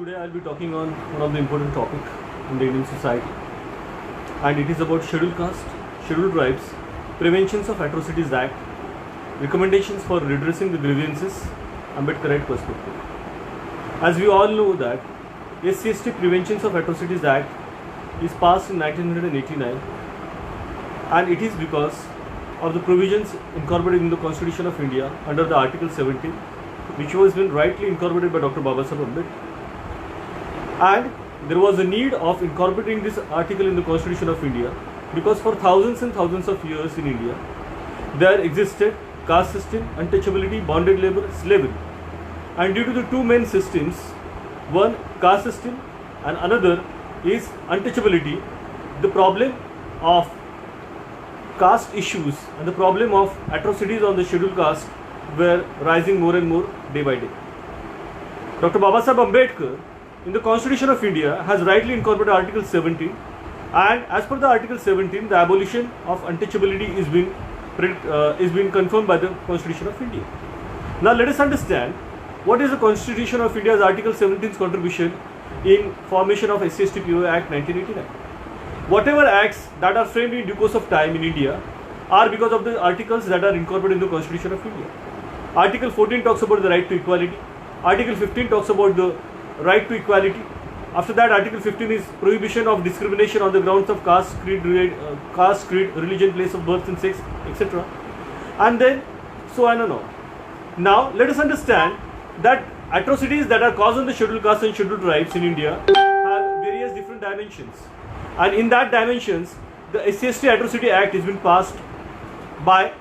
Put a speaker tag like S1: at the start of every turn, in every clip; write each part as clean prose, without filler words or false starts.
S1: today I'll be talking on one of the important topic in the Indian society, and it is about scheduled caste, scheduled tribes, Preventions of Atrocities Act, recommendations for redressing the grievances, Ambedkarite perspective. As we all know that SC/ST Preventions of Atrocities Act is passed in 1989, and it is because of the provisions incorporated in the Constitution of India under the Article 17, which was been rightly incorporated by Dr. Babasaheb Ambedkar. And there was a need of incorporating this article in the Constitution of India because for thousands and thousands of years in India, there existed caste system, untouchability, bonded labor, slavery. And due to the two main systems, one caste system and another is untouchability, the problem of caste issues and the problem of atrocities on the scheduled caste were rising more and more day by day. Dr. Babasaheb Ambedkar in the Constitution of India has rightly incorporated Article 17, and as per the Article 17, the abolition of untouchability is being confirmed by the Constitution of India. Now let us understand what is the Constitution of India's Article 17's contribution in formation of SC/ST PO Act 1989. Whatever acts that are framed in due course of time in India are because of the articles that are incorporated in the Constitution of India. Article 14 talks about the right to equality. Article 15 talks about the right to equality. After that, Article 15 is prohibition of discrimination on the grounds of caste, creed, religion, place of birth and sex, etc. And then so on and on. Now, let us understand that atrocities that are caused on the scheduled castes and scheduled tribes in India have various different dimensions. And in that dimensions, the SC/ST Atrocity Act has been passed by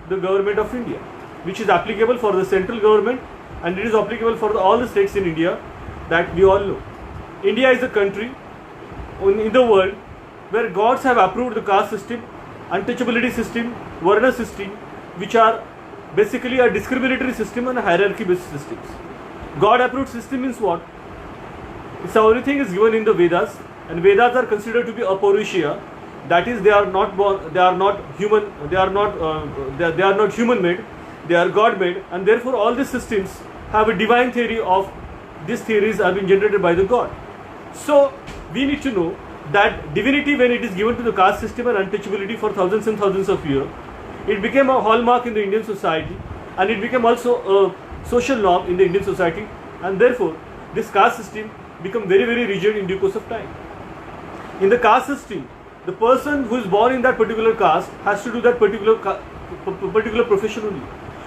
S1: the government of India, which is applicable for the central government, and it is applicable for all the states in India that we all know. India is a country in the world where gods have approved the caste system, untouchability system, Varna system, which are basically a discriminatory system and a hierarchy based systems. God approved system means what? So everything is given in the Vedas, and Vedas are considered to be apaurushya, that is, they are not born, they are not human, they are not human made, they are God made, and therefore all these systems have a divine theory of these theories have been generated by the God. So we need to know that divinity, when it is given to the caste system and untouchability for thousands and thousands of years, it became a hallmark in the Indian society, and it became also a social norm in the Indian society, and therefore this caste system become very, very rigid in due course of time. In the caste system, the person who is born in that particular caste has to do that particular profession only.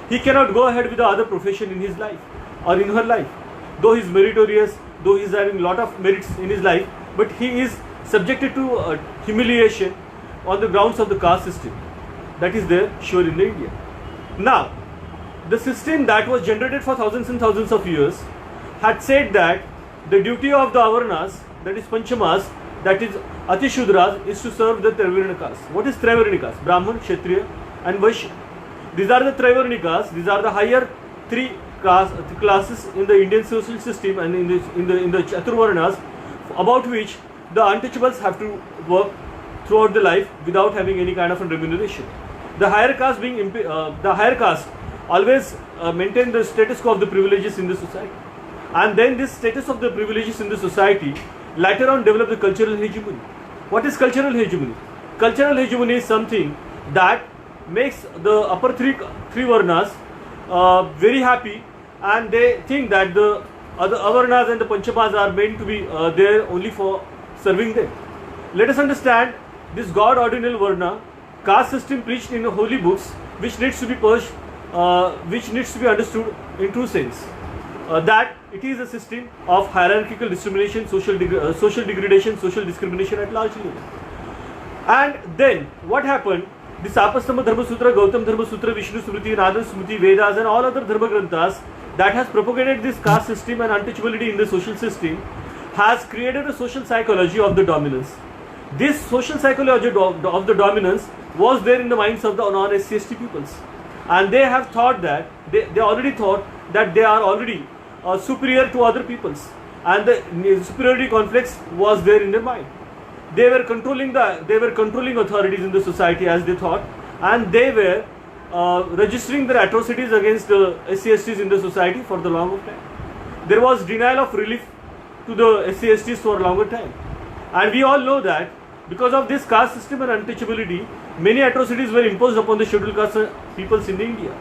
S1: He cannot go ahead with the other profession in his life or in her life. Though he is meritorious, though he is having a lot of merits in his life, but he is subjected to humiliation on the grounds of the caste system that is there sure in the India. Now, the system that was generated for thousands and thousands of years had said that the duty of the Avarnas, that is Panchamas, that is Atishudras, is to serve the Trivarna caste. What is Trivarna caste? Brahman, Kshatriya and Vaishya. These are the Trivarna castes. These are the higher three classes in the Indian social system and in the Chaturvarnas, about which the untouchables have to work throughout the life without having any kind of a remuneration. The higher caste always maintain the status quo of the privileges in the society, and then this status of the privileges in the society later on develop the cultural hegemony. What is cultural hegemony? Cultural hegemony is something that makes the upper three varnas very happy, and they think that the other avarnas and the panchamas are meant to be there only for serving them. Let us understand this God ordinal varna caste system preached in the holy books, which needs to be purged, which needs to be understood in true sense. That it is a system of hierarchical discrimination, social degradation, social discrimination at large level. And then what happened? This Apastama Dharma Sutra, Gautam Dharma Sutra, Vishnu Smriti, Nada Smriti, Vedas and all other Dharma Granthas that has propagated this caste system and untouchability in the social system has created a social psychology of the dominance. This social psychology of the dominance was there in the minds of the non-SC/ST peoples, and they have thought that they already thought that they are already superior to other peoples, and the superiority complex was there in their mind. They were controlling authorities in the society as they thought, and they were registering their atrocities against the SC/STs in the society for the long of time. There was denial of relief to the SC/STs for a longer time. And we all know that because of this caste system and untouchability, many atrocities were imposed upon the scheduled caste peoples in India,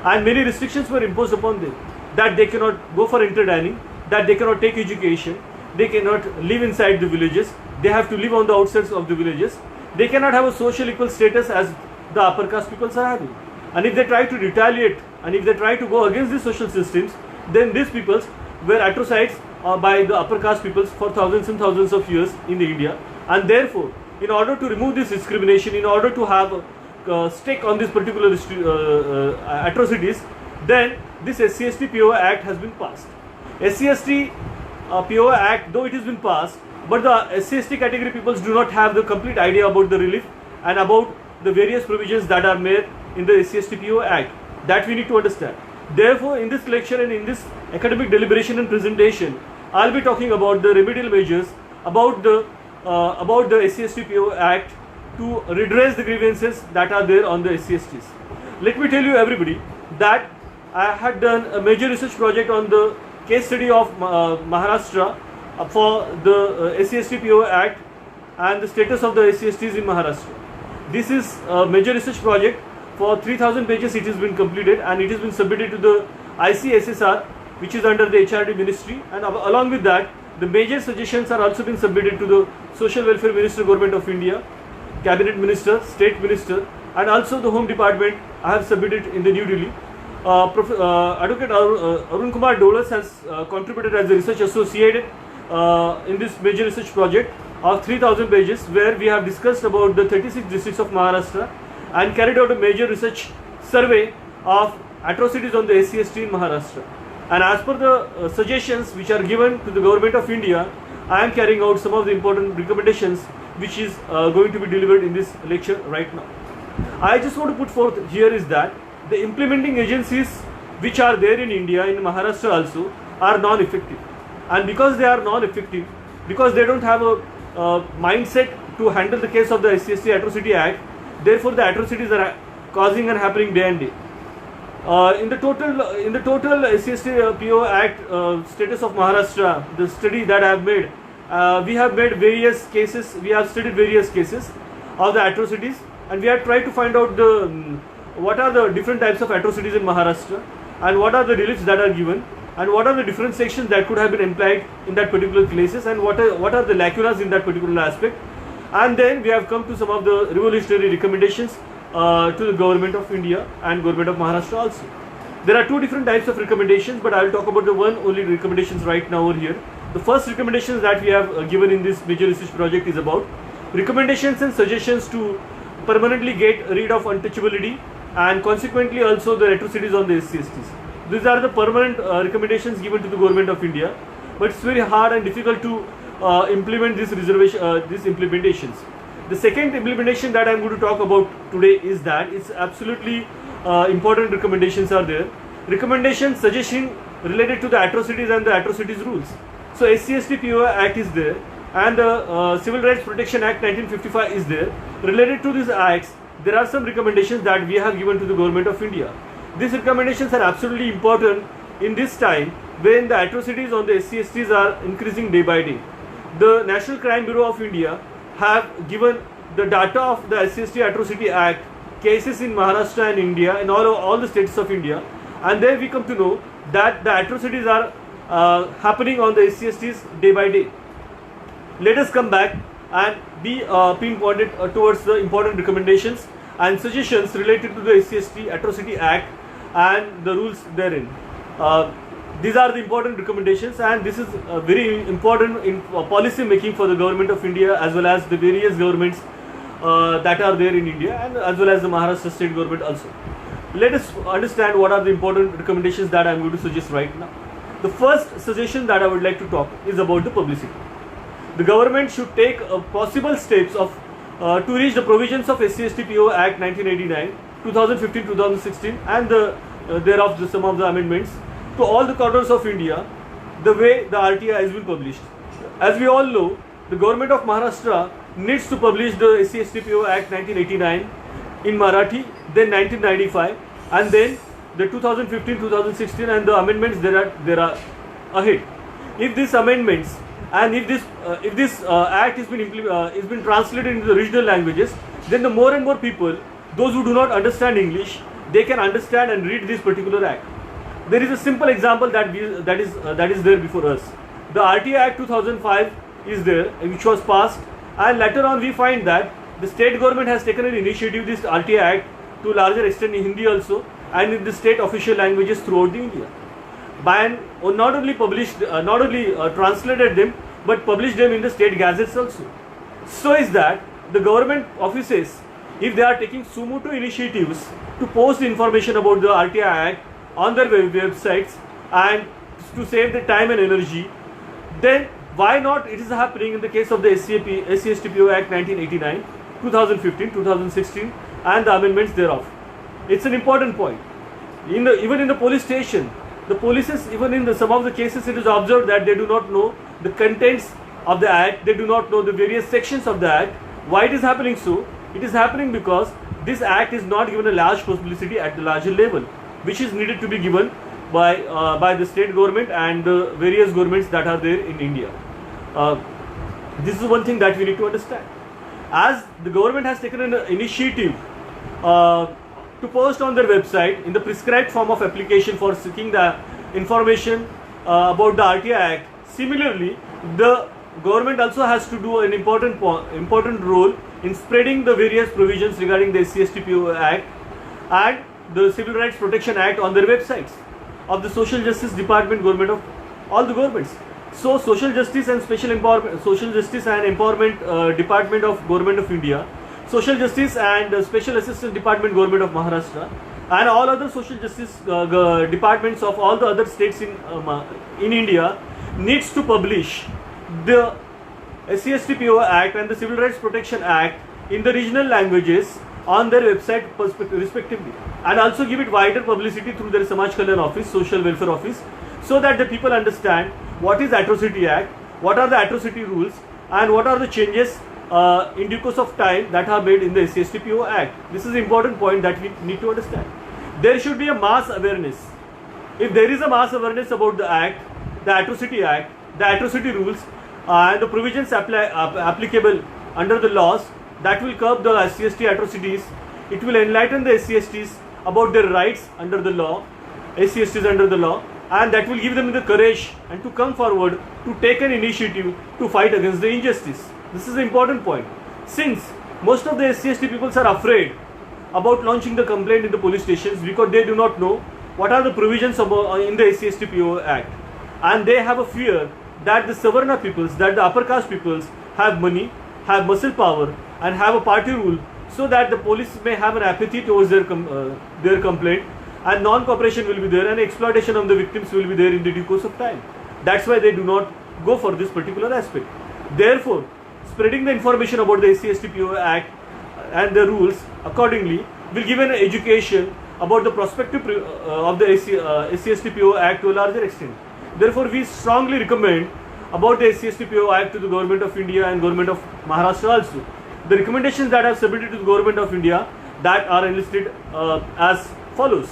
S1: and many restrictions were imposed upon them, that they cannot go for interdining, that they cannot take education, they cannot live inside the villages, they have to live on the outskirts of the villages, they cannot have a social equal status as the upper caste peoples are having. And if they try to retaliate, and if they try to go against these social systems, then these peoples were atrocized by the upper caste peoples for thousands and thousands of years in India. And therefore, in order to remove this discrimination, in order to have a stake on these particular atrocities, then this SC/ST POI Act has been passed. SC/ST POI Act, though it has been passed, but the SC/ST category peoples do not have the complete idea about the relief and about the various provisions that are made in the SC/ST POI Act. That we need to understand. Therefore, in this lecture and in this academic deliberation and presentation, I'll be talking about the remedial measures about the SC/ST POI Act to redress the grievances that are there on the SC/STs. Let me tell you, everybody, that I had done a major research project on the case study of Maharashtra for the SC/ST POI Act and the status of the SC/STs in Maharashtra. This is a major research project. For 3,000 pages it has been completed, and it has been submitted to the ICSSR, which is under the HRD ministry, and along with that the major suggestions are also been submitted to the Social Welfare Minister, Government of India, Cabinet Minister, State Minister, and also the Home Department. I have submitted in the New Delhi. Advocate Arun Kumar Dolas has contributed as a research associate in this major research project of 3,000 pages, where we have discussed about the 36 districts of Maharashtra and carried out a major research survey of atrocities on the SC/ST in Maharashtra. And as per the suggestions which are given to the Government of India, I am carrying out some of the important recommendations which is going to be delivered in this lecture right now. I just want to put forth here is that the implementing agencies which are there in India, in Maharashtra also, are non-effective. And because they are non-effective, because they don't have a mindset to handle the case of the SC/ST Atrocity Act, therefore the atrocities are causing and happening day and day. In the total SC/ST POI Act status of Maharashtra, the study that I have made, we have made various cases, we have studied various cases of the atrocities, and we have tried to find out what are the different types of atrocities in Maharashtra, and what are the reliefs that are given, and what are the different sections that could have been implied in that particular places, and what are the lacunas in that particular aspect. And then we have come to some of the revolutionary recommendations to the Government of India and Government of Maharashtra also. There are two different types of recommendations, but I will talk about the one only recommendations right now over here. The first recommendations that we have given in this major research project is about recommendations and suggestions to permanently get rid of untouchability and consequently also the atrocities on the SC/STs. These are the permanent recommendations given to the Government of India, but it's very hard and difficult to implement these implementations. The second implementation that I am going to talk about today is that it's absolutely important recommendations are there. Recommendations, suggestion related to the atrocities and the atrocities rules. So SC/ST POI Act is there, and the Civil Rights Protection Act 1955 is there. Related to these acts, there are some recommendations that we have given to the Government of India. These recommendations are absolutely important in this time when the atrocities on the SC/STs are increasing day by day. The National Crime Bureau of India have given the data of the SC/ST Atrocity Act cases in Maharashtra and India, in all the states of India, and there we come to know that the atrocities are happening on the SC/STs day by day. Let us come back and be pinpointed towards the important recommendations and suggestions related to the SC/ST Atrocity Act and the rules therein. These are the important recommendations, and this is very important in policy making for the Government of India as well as the various governments that are there in India, and as well as the Maharashtra state government also. Let us understand what are the important recommendations that I am going to suggest right now. The first suggestion that I would like to talk is about the publicity. The government should take possible steps of to reach the provisions of SC/ST POI Act 1989, 2015, 2016, and thereof some of the amendments to all the corners of India, the way the RTI has been published. As we all know, the Government of Maharashtra needs to publish the SC/ST POI Act 1989 in Marathi, then 1995, and then the 2015, 2016, and the amendments there are ahead. If these amendments and if this act is been translated into the regional languages, then the more and more people, those who do not understand English, they can understand and read this particular act. There is a simple example that is there before us. The RTA Act 2005 is there, which was passed, and later on we find that the state government has taken an initiative, this RTA Act, to a larger extent in Hindi also, and in the state official languages throughout the India. By not only translated them, but published them in the state gazettes also. So is that the government offices, if they are taking sumo initiatives to post information about the RTA Act on their websites and to save the time and energy, then why not it is happening in the case of the SC/ST/PO Act 1989, 2015, 2016 and the amendments thereof. It's an important point. Even in the police station, the polices, even in some of the cases, it is observed that they do not know the contents of the act, they do not know the various sections of the act. Why it is happening so? It is happening because this act is not given a large publicity at the larger level, which is needed to be given by the state government and the various governments that are there in India. This is one thing that we need to understand. As the government has taken an initiative to post on their website in the prescribed form of application for seeking the information about the RTA Act, similarly the government also has to do an important role in spreading the various provisions regarding the SC/ST/PO Act and the Civil Rights Protection Act on their websites of the Social Justice Department government of all the governments. So Social Justice and Empowerment Department of Government of India, Social Justice and Special Assistance Department Government of Maharashtra, and all other social justice departments of all the other states in India needs to publish the SC/ST/PO Act and the Civil Rights Protection Act in the regional languages on their website respectively, and also give it wider publicity through their Samaj Kalyan office, social welfare office, so that the people understand what is Atrocity Act, what are the atrocity rules, and what are the changes in due course of time that are made in the SC/ST/PO Act. This is an important point that we need to understand. There should be a mass awareness. If there is a mass awareness about the Act, the Atrocity Act, the atrocity rules, and the provisions applicable under the laws that will curb the SC/ST atrocities, it will enlighten the SC/STs about their rights under the law, SC/STs under the law, and that will give them the courage and to come forward to take an initiative to fight against the injustice. This is an important point. Since most of the SC/ST peoples are afraid about launching the complaint in the police stations because they do not know what are the provisions in the SC/ST/PO Act, and they have a fear that the Savarna peoples, that the upper caste peoples have money, have muscle power, and have a party rule, so that the police may have an apathy towards their complaint, and non-cooperation will be there, and exploitation of the victims will be there in the due course of time. That's why they do not go for this particular aspect. Therefore, spreading the information about the SC/ST/PO Act and the rules accordingly will give an education about the prospective of the SC/ST/PO Act to a larger extent. Therefore, we strongly recommend about the SC/ST/PO Act to the Government of India and Government of Maharashtra also. The recommendations that I have submitted to the Government of India that are enlisted as follows.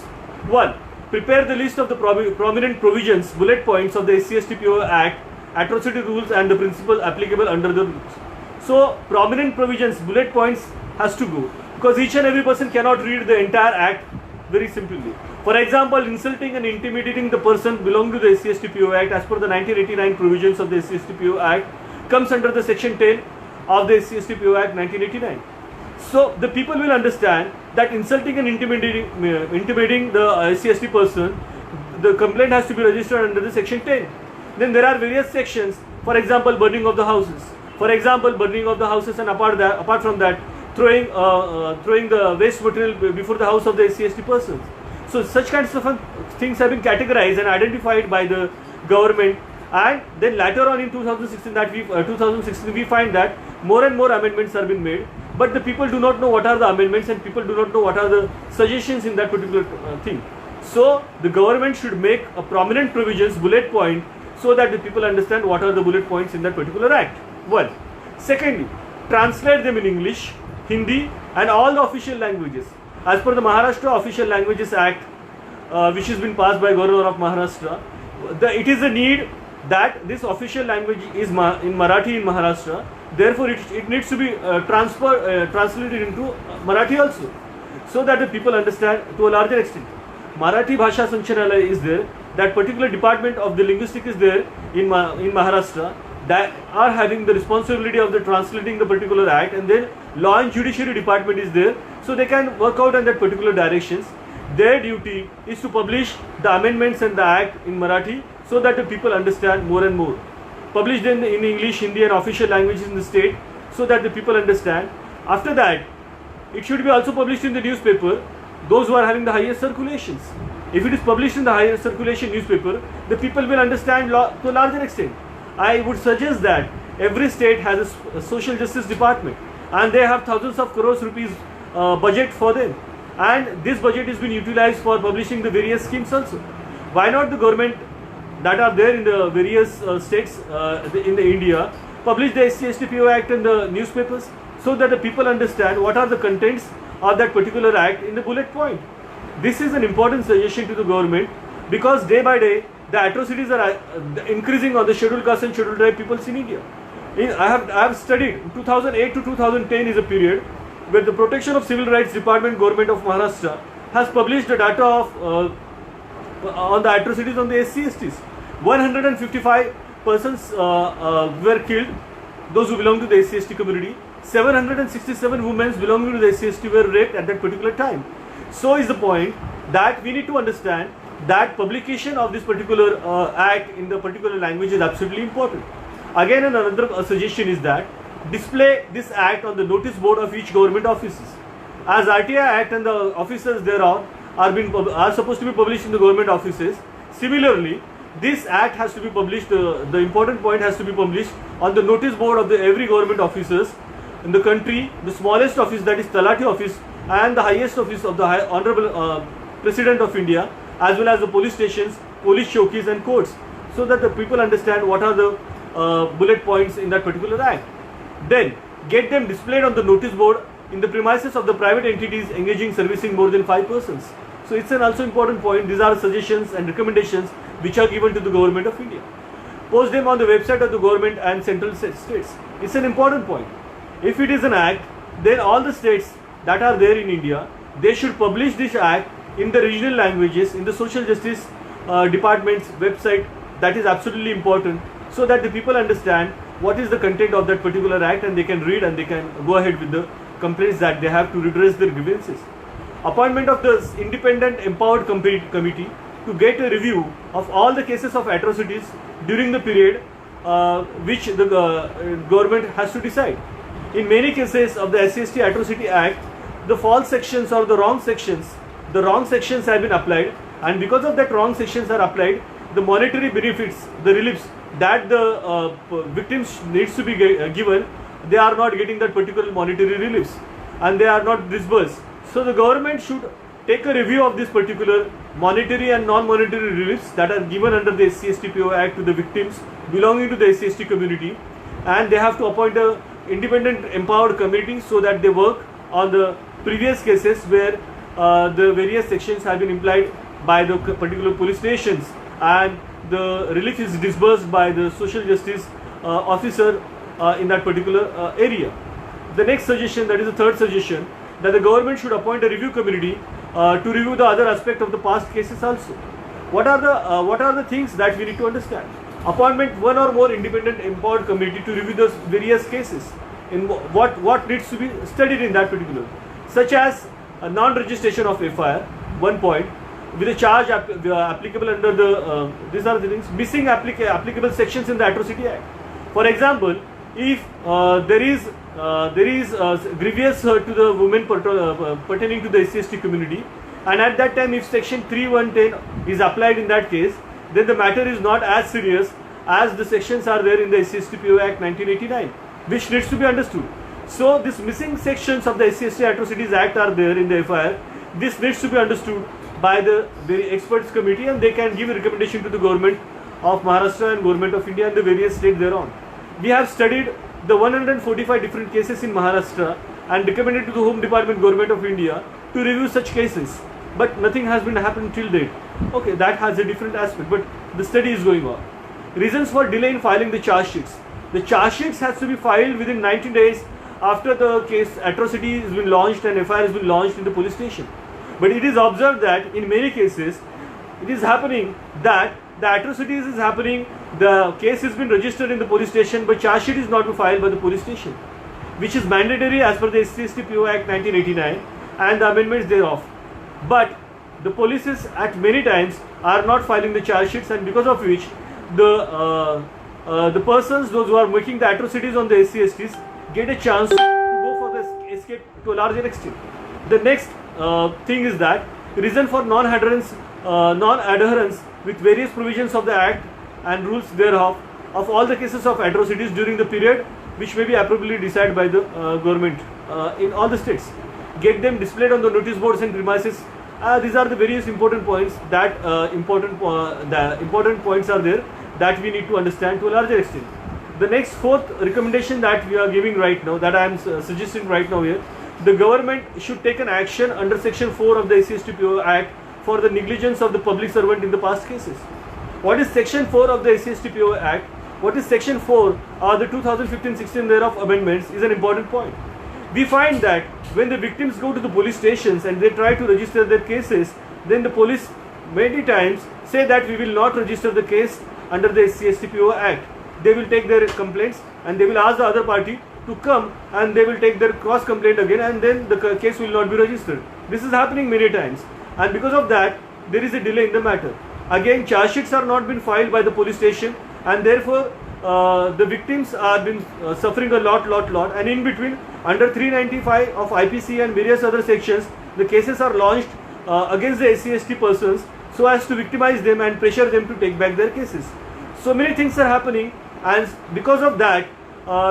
S1: 1. Prepare the list of the prominent provisions, bullet points of the SC/ST/PO Act, atrocity rules and the principle applicable under the rules. So, prominent provisions, bullet points has to go, because each and every person cannot read the entire act very simply. For example, insulting and intimidating the person belonging to the SC/ST/PO Act as per the 1989 provisions of the SC/ST/PO Act comes under the section 10 of the SC/ST/PO Act 1989. So the people will understand that insulting and intimidating the SC/ST person, the complaint has to be registered under the section 10. Then there are various sections, for example, burning of the houses. For example, burning of the houses, and apart from that, throwing the waste material before the house of the SC/ST persons. So such kinds of things have been categorized and identified by the government, and then later on in 2016 we find that more and more amendments have been made, but the people do not know what are the amendments, and people do not know what are the suggestions in that particular thing. So the government should make a prominent provisions, bullet point, so that the people understand what are the bullet points in that particular act. 1. Secondly, translate them in English, Hindi and all the official languages. As per the Maharashtra Official Languages Act, which has been passed by Governor of Maharashtra, it is a need that this official language is in Marathi in Maharashtra. Therefore, it needs to be translated into Marathi also, so that the people understand to a larger extent. Marathi Bhasha Sanchalaya is there. That particular department of the linguistic is there in Maharashtra, that are having the responsibility of the translating the particular act, and then law and judiciary department is there, so they can work out on that particular directions. Their duty is to publish the amendments and the act in Marathi, so that the people understand more and more. Published in English, Hindi and official languages in the state, so that the people understand. After that, it should be also published in the newspaper, those who are having the highest circulations. If it is published in the highest circulation newspaper, the people will understand to a larger extent. I would suggest that every state has a social justice department, and they have thousands of crores rupees budget for them, and this budget is being utilized for publishing the various schemes also. Why not the government that are there in the various states in the India publish the SC/ST PO Act in the newspapers, so that the people understand what are the contents of that particular act in the bullet point. This is an important suggestion to the government, because day by day the atrocities are increasing on the scheduled caste and scheduled tribe peoples in India. I have studied 2008 to 2010 is a period where the Protection of Civil Rights Department, Government of Maharashtra, has published the data of on the atrocities on the SC/STs. 155 persons were killed, those who belong to the SC/ST community. 767 women belonging to the SC/ST were raped at that particular time. So is the point that we need to understand that publication of this particular act in the particular language is absolutely important. Again, another suggestion is that display this act on the notice board of each government offices. As RTI Act and the officers thereof are supposed to be published in the government offices, similarly, this act has to be published, the important point has to be published on the notice board of every government officers in the country, the smallest office, that is Talati office, and the highest office of the Honorable President of India, as well as the police stations, police chowkis and courts, so that the people understand what are the bullet points in that particular act. Then get them displayed on the notice board in the premises of the private entities engaging servicing more than 5 persons. So it's an also important point. These are suggestions and recommendations which are given to the government of India. Post them on the website of the government and central states. It's an important point. If it is an act, then all the states that are there in India, they should publish this act in the regional languages in the social justice department's website. That is absolutely important, so that the people understand what is the content of that particular act, and they can read and they can go ahead with the complaints that they have to redress their grievances. Appointment of the independent empowered committee to get a review of all the cases of atrocities during the period which the government has to decide. In many cases of the SC/ST Atrocity Act, the false sections or the wrong sections have been applied, and because of that wrong sections are applied, the monetary benefits, the reliefs that the victims needs to be given, they are not getting that particular monetary reliefs, and they are not disbursed. So the government should take a review of this particular monetary and non-monetary reliefs that are given under the SC/ST PO Act to the victims belonging to the SC/ST community, and they have to appoint a independent empowered committee, so that they work on the previous cases where the various sections have been implied by the particular police stations, and the relief is disbursed by the social justice officer in that particular area. The next suggestion, that is the third suggestion, that the government should appoint a review committee to review the other aspect of the past cases also. What are the things that we need to understand? Appointment one or more independent empowered committee to review the various cases in what needs to be studied in that particular, such as a non-registration of FIR, 1 point, with a charge applicable under the these are the things, missing applicable sections in the Atrocity Act. For example, if there is grievous hurt to the women pertaining to the SC/ST community, and at that time if section 3110 is applied in that case, then the matter is not as serious as the sections are there in the SC/ST PO Act 1989, which needs to be understood. So these missing sections of the SC/ST Atrocities Act are there in the FIR. This needs to be understood by the very experts committee, and they can give a recommendation to the government of Maharashtra and government of India and the various states thereon. We have studied the 145 different cases in Maharashtra and recommended to the Home Department, government of India, to review such cases, but nothing has been happened till date. Okay, that has a different aspect, but the study is going on. Reasons for delay in filing the charge sheets. The charge sheets has to be filed within 90 days after the case atrocity has been launched and FIR has been launched in the police station. But it is observed that in many cases it is happening that the atrocities is happening, the case has been registered in the police station but charge sheet is not filed by the police station, which is mandatory as per the SC/ST PO Act 1989 and the amendments thereof. But the polices at many times are not filing the charge sheets, and because of which the persons, those who are making the atrocities on the SC/STs, get a chance to go for the escape to a larger extent. The next thing is that reason for non-adherence with various provisions of the Act and rules thereof of all the cases of atrocities during the period which may be appropriately decided by the government in all the states. Get them displayed on the notice boards and premises. These are the various important points that the important points are there that we need to understand to a larger extent. The next fourth recommendation that we are giving right now, that I am suggesting right now here, the government should take an action under Section 4 of the SC/ST PO Act for the negligence of the public servant in the past cases. What is Section 4 of the SC/ST PO Act? What is Section 4 or the 2015-16 thereof amendments is an important point. We find that when the victims go to the police stations and they try to register their cases, then the police many times say that we will not register the case under the SC/ST PO Act. They will take their complaints and they will ask the other party to come and they will take their cross complaint again, and then the case will not be registered. This is happening many times, and because of that there is a delay in the matter. Again, charge sheets are not been filed by the police station, and therefore the victims are been suffering a lot, and in between under 395 of IPC and various other sections, the cases are launched against the SC/ST persons so as to victimize them and pressure them to take back their cases. So many things are happening, and because of that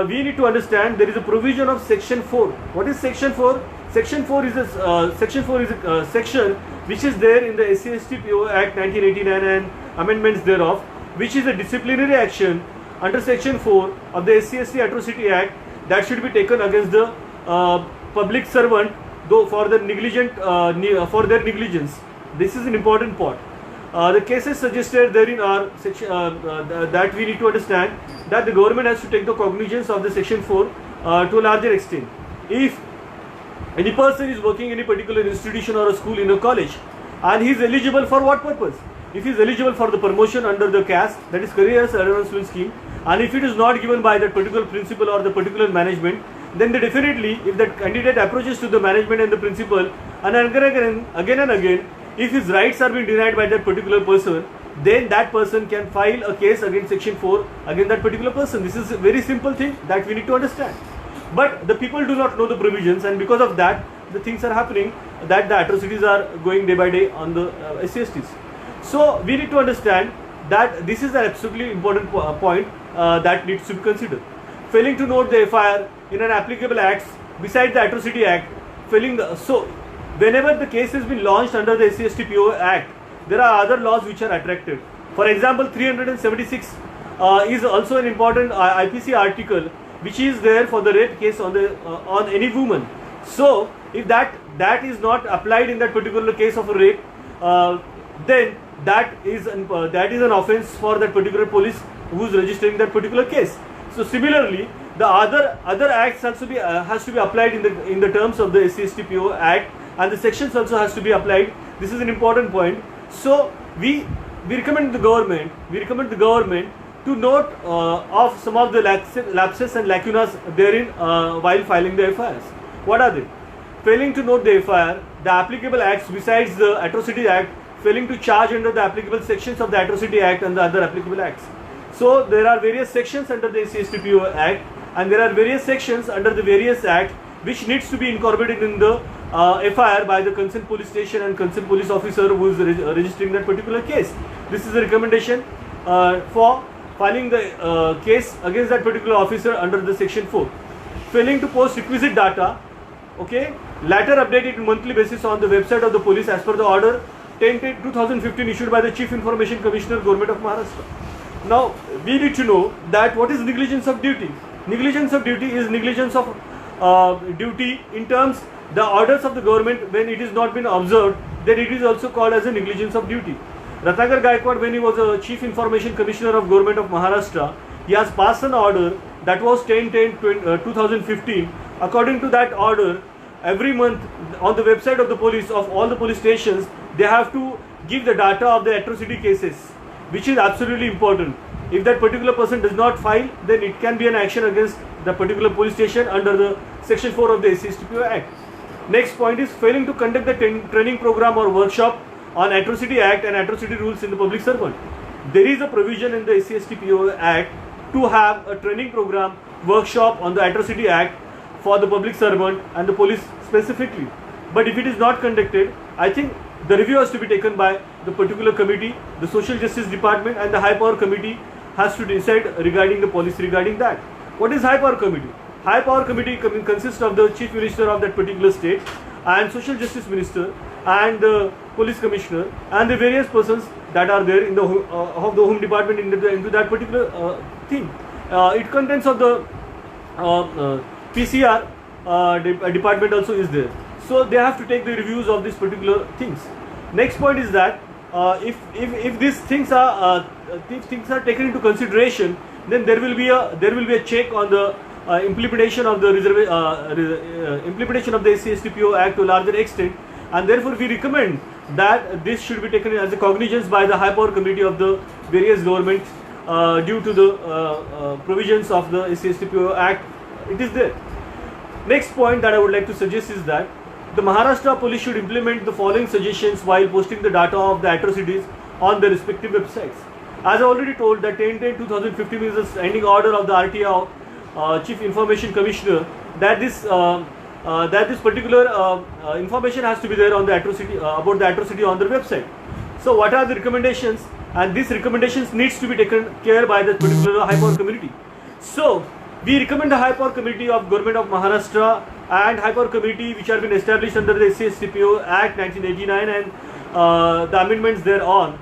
S1: we need to understand there is a provision of Section 4. What is Section 4? Section 4 is a section which is there in the SC/ST PO Act 1989 and amendments thereof, which is a disciplinary action under Section 4 of the SC/ST Atrocity Act that should be taken against the public servant though for the for their negligence. This is an important part. The cases suggested therein are that we need to understand that the government has to take the cognizance of the Section 4 to a larger extent. If any person is working in a particular institution or a school in a college and he is eligible for what purpose? If he is eligible for the promotion under the CAS, that is Career Advancement Scheme, and if it is not given by that particular principal or the particular management, then they definitely, if that candidate approaches to the management and the principal and again and again, if his rights are being denied by that particular person, then that person can file a case against Section 4 against that particular person. This is a very simple thing that we need to understand. But the people do not know the provisions, and because of that the things are happening that the atrocities are going day by day on the SC/STs. So we need to understand that this is an absolutely important point that needs to be considered. Failing to note the FIR in an applicable acts besides the Atrocity Act, so whenever the case has been launched under the SC/ST PO Act, there are other laws which are attracted. For example, 376 is also an important IPC article which is there for the rape case on any woman. So if that is not applied in that particular case of a rape, then that is an offence for that particular police who is registering that particular case. So similarly, the other acts also has to be applied in the terms of the SC/ST PO Act, and the sections also has to be applied. This is an important point. So we recommend the government to note of some of the lapses and lacunas therein while filing the FIRs. What are they? Failing to note the FIR, the applicable acts besides the Atrocity Act, failing to charge under the applicable sections of the Atrocity Act and the other applicable acts. So there are various sections under the SC/ST PO Act, and there are various sections under the various acts which needs to be incorporated in the FIR by the concerned police station and concerned police officer who is registering that particular case. This is a recommendation for filing the case against that particular officer under the Section 4. Failing to post requisite data, okay, latter updated on monthly basis on the website of the police as per the order 10/2015 issued by the Chief Information Commissioner, Government of Maharashtra. Now we need to know that what is negligence of duty. Negligence of duty is negligence of duty in terms the orders of the government when it is not been observed, then it is also called as a negligence of duty. Ratnagar Gaikwad, when he was a Chief Information Commissioner of Government of Maharashtra, he has passed an order that was 10/10/2015. According to that order, every month on the website of the police, of all the police stations, they have to give the data of the atrocity cases, which is absolutely important. If that particular person does not file, then it can be an action against the particular police station under the Section 4 of the SC/STPO Act. Next point is failing to conduct the training program or workshop on Atrocity Act and atrocity rules in the public servant. There is a provision in the SC/STPO Act to have a training program, workshop on the Atrocity Act for the public servant and the police specifically. But if it is not conducted, I think the review has to be taken by the particular committee, the Social Justice Department and the High Power Committee has to decide regarding the policy regarding that. What is High Power Committee? High Power Committee consists of the Chief Minister of that particular state and Social Justice Minister and the Police Commissioner and the various persons that are there in the of the Home Department into that particular thing. It contains of the PCR department also is there. So they have to take the reviews of these particular things. Next point is that if these things are taken into consideration, then there will be a check on the implementation of the implementation of the SC/STPO Act to a larger extent, and therefore we recommend that this should be taken as a cognizance by the High Power Committee of the various governments due to the provisions of the SC/STPO Act. It is there. Next point that I would like to suggest is that the Maharashtra police should implement the following suggestions while posting the data of the atrocities on their respective websites. As I already told, that 10/10/2015 is the standing order of the RTI Chief Information Commissioner that this particular information has to be there on the atrocity about the atrocity on their website. So what are the recommendations? And these recommendations needs to be taken care by the particular High Power Committee. So we recommend the High Power Committee of Government of Maharashtra and High Power Committee which have been established under the SC/STPO Act 1989 and the amendments thereon,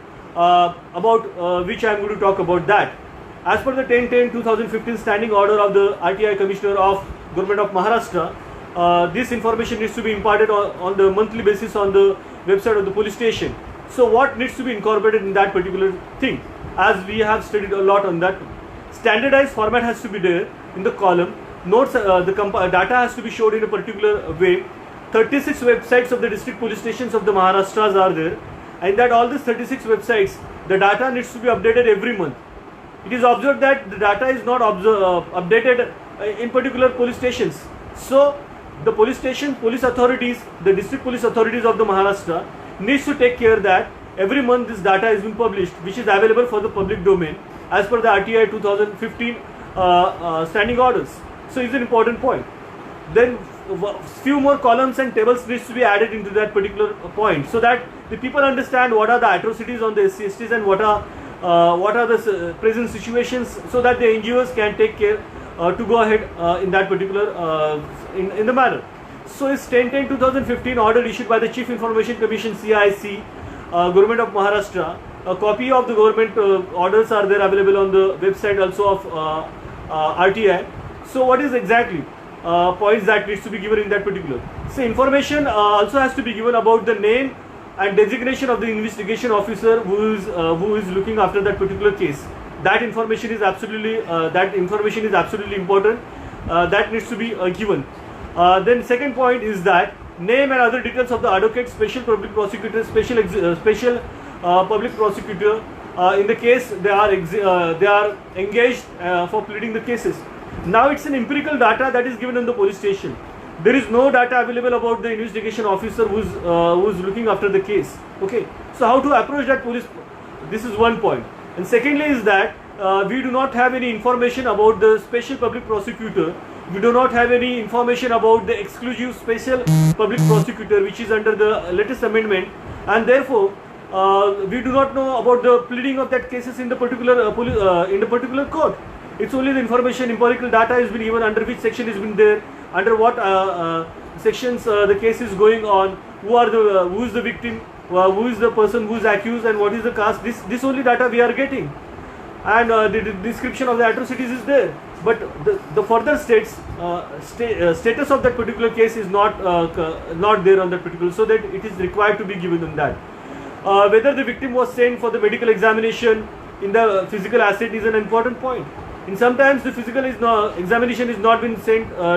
S1: about which I am going to talk about that. As per the 10/10/2015 standing order of the RTI Commissioner of Government of Maharashtra, this information needs to be imparted on the monthly basis on the website of the police station. So what needs to be incorporated in that particular thing? As we have studied a lot on that, standardized format has to be there in the column. Notes, the data has to be showed in a particular way. 36 websites of the district police stations of the Maharashtras are there, and that all these 36 websites, the data needs to be updated every month. It is observed that the data is not updated in particular police stations. So the police authorities, the district police authorities of the Maharashtra needs to take care that every month this data is being published, which is available for the public domain as per the RTI 2015 standing orders. So it's an important point. Then few more columns and tables needs to be added into that particular point, so that the people understand what are the atrocities on the SC/STs and what are the present situations, so that the NGOs can take care to go ahead in that particular in the manner. So it's 10/10/2015 order issued by the Chief Information Commission CIC, Government of Maharashtra. A copy of the government orders are there available on the website also of RTI. So what is exactly points that needs to be given in that particular? So information also has to be given about the name and designation of the investigation officer who is looking after that particular case. That information is absolutely important. That needs to be given. Then second point is that name and other details of the advocate, special public prosecutor, special public prosecutor in the case they are engaged for pleading the cases. Now it's an empirical data that is given in the police station. There is no data available about the investigation officer who's looking after the case. Okay, so how to approach that police? This is one point. And secondly is that we do not have any information about the special public prosecutor. We do not have any information about the exclusive special public prosecutor which is under the latest amendment, and therefore we do not know about the pleading of that cases in the particular court. It's only the information, empirical data has been given under which section has been there, under what sections the case is going on, who is the victim, who is the person who is accused, and what is the caste. This only data we are getting, and the description of the atrocities is there. But the further status of that particular case is not there on that particular, so that it is required to be given on that. Whether the victim was sent for the medical examination in the physical asset is an important point. And sometimes the physical examination is not been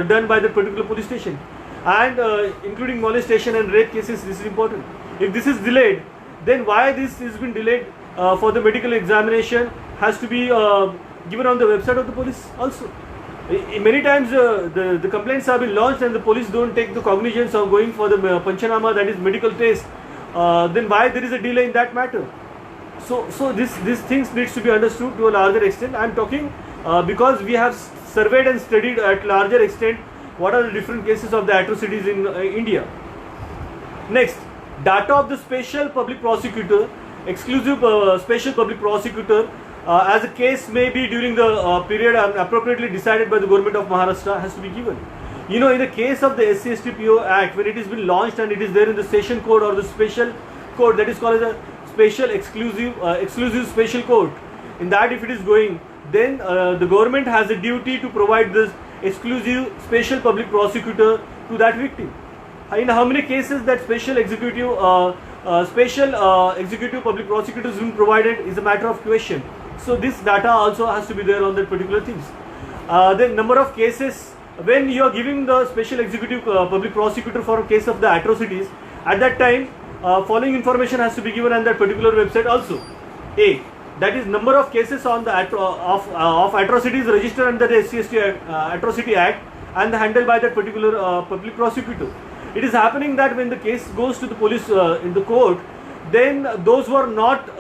S1: done by the particular police station, and including molestation and rape cases, this is important. If this is delayed, then why this has been delayed for the medical examination has to be given on the website of the police also. Many times the complaints have been launched and the police don't take the cognizance of going for the Panchanama, that is medical test. Then why there is a delay in that matter? So these things needs to be understood to a larger extent. I am talking because we have surveyed and studied at larger extent what are the different cases of the atrocities in India. Next, data of the special public prosecutor, exclusive special public prosecutor, as a case may be during the period appropriately decided by the government of Maharashtra, has to be given. You know, in the case of the SC/ST/PO Act, when it has been launched and it is there in the session code or the special code, that is called as a special exclusive special code. In that, if it is going, then the government has a duty to provide this exclusive special public prosecutor to that victim. In how many cases that special executive public prosecutor has been provided is a matter of question. So this data also has to be there on that particular things. The number of cases when you are giving the special executive public prosecutor for a case of the atrocities, at that time following information has to be given on that particular website also. A, that is number of cases on the of atrocities registered under the SC/ST Atrocity Act and handled by that particular public prosecutor. It is happening that when the case goes to the police in the court, then those who are not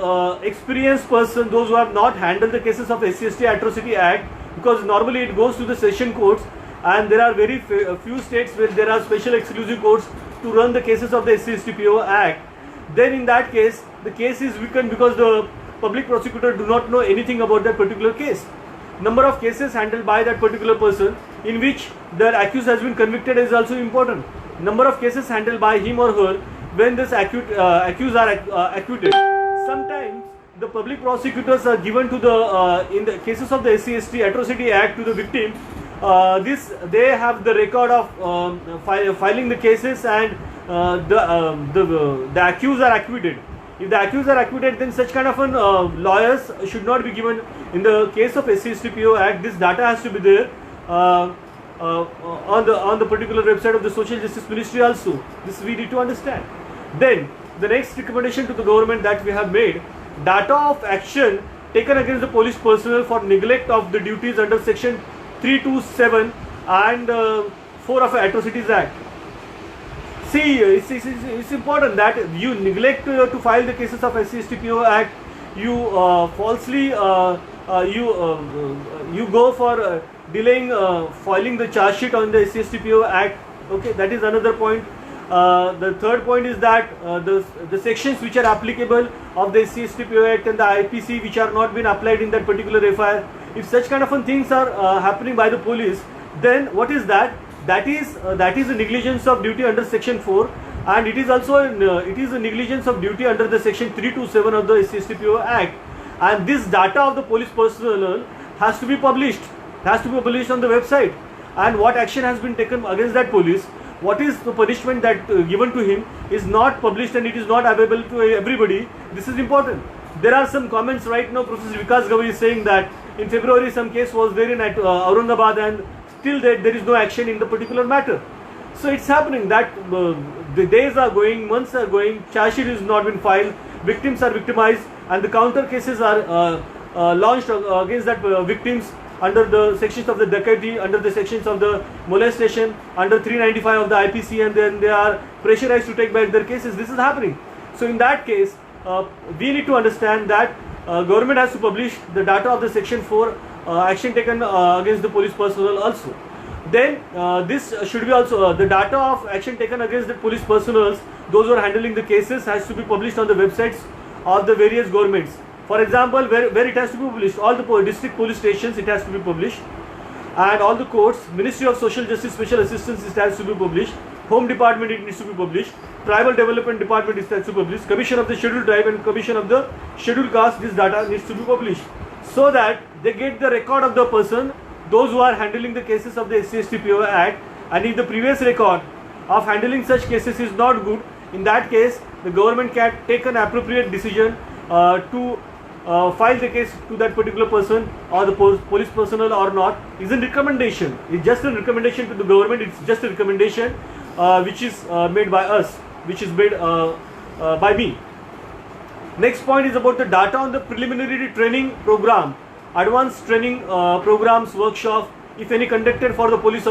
S1: experienced person, those who have not handled the cases of SC/ST Atrocity Act, because normally it goes to the session courts, and there are very few states where there are special exclusive courts to run the cases of the SC/ST/PO Act. Then in that case, the case is weakened because the public prosecutor do not know anything about that particular case. Number of cases handled by that particular person in which the accused has been convicted is also important. Number of cases handled by him or her when this accused are acquitted. Sometimes the public prosecutors are given to the in the cases of the SC/ST Atrocity Act to the victim. They have the record of filing the cases, and the accused are acquitted. If the accused are acquitted, then such kind of lawyers should not be given. In the case of SC/ST/PO Act, this data has to be there on the particular website of the Social Justice Ministry also. This we need to understand. Then the next recommendation to the government that we have made: data of action taken against the police personnel for neglect of the duties under section 327 and 4 of the Atrocities Act. See, it's important that you neglect to file the cases of SC/ST/PO Act. You falsely you go for delaying filing the charge sheet on the SC/ST/PO Act. Okay, that is another point. The third point is that the sections which are applicable of the SC/ST/PO Act and the IPC which are not been applied in that particular FIR, if such kind of things are happening by the police, then what is that? That is a negligence of duty under section 4, and it is also it is a negligence of duty under the section 327 of the SC/ST/PO Act. And this data of the police personnel has to be published. Has to be published on the website, and what action has been taken against that police, what is the punishment that given to him is not published, and it is not available to everybody. This is important. There are some comments right now. Professor Vikas Gawai is saying that in February some case was there in Aurangabad, and still there is no action in the particular matter. So it's happening that the days are going, months are going, charge sheet is not been filed, victims are victimized, and the counter cases are launched against that victims under the sections of the dacoity, under the sections of the molestation, under 395 of the IPC, and then they are pressurized to take back their cases. This is happening. So in that case, we need to understand that government has to publish the data of the section 4 action taken against the police personnel also. Then this should be also the data of action taken against the police personnel, those who are handling the cases, has to be published on the websites of the various governments. For example, where it has to be published, all the district police stations it has to be published, and all the courts, Ministry of Social Justice Special Assistance it has to be published, Home Department it needs to be published, Tribal Development Department it has to be published, Commission of the Scheduled Tribe and Commission of the Scheduled Caste, this data needs to be published, so that they get the record of the person, those who are handling the cases of the SC/ST/PO Act. And if the previous record of handling such cases is not good, in that case the government can take an appropriate decision to file the case to that particular person or the police personnel or not is a recommendation. It's just a recommendation to the government. It's just a recommendation which is made by us, which is made by me. Next point is about the data on the preliminary training program, advanced training programs, workshop, if any conducted for the police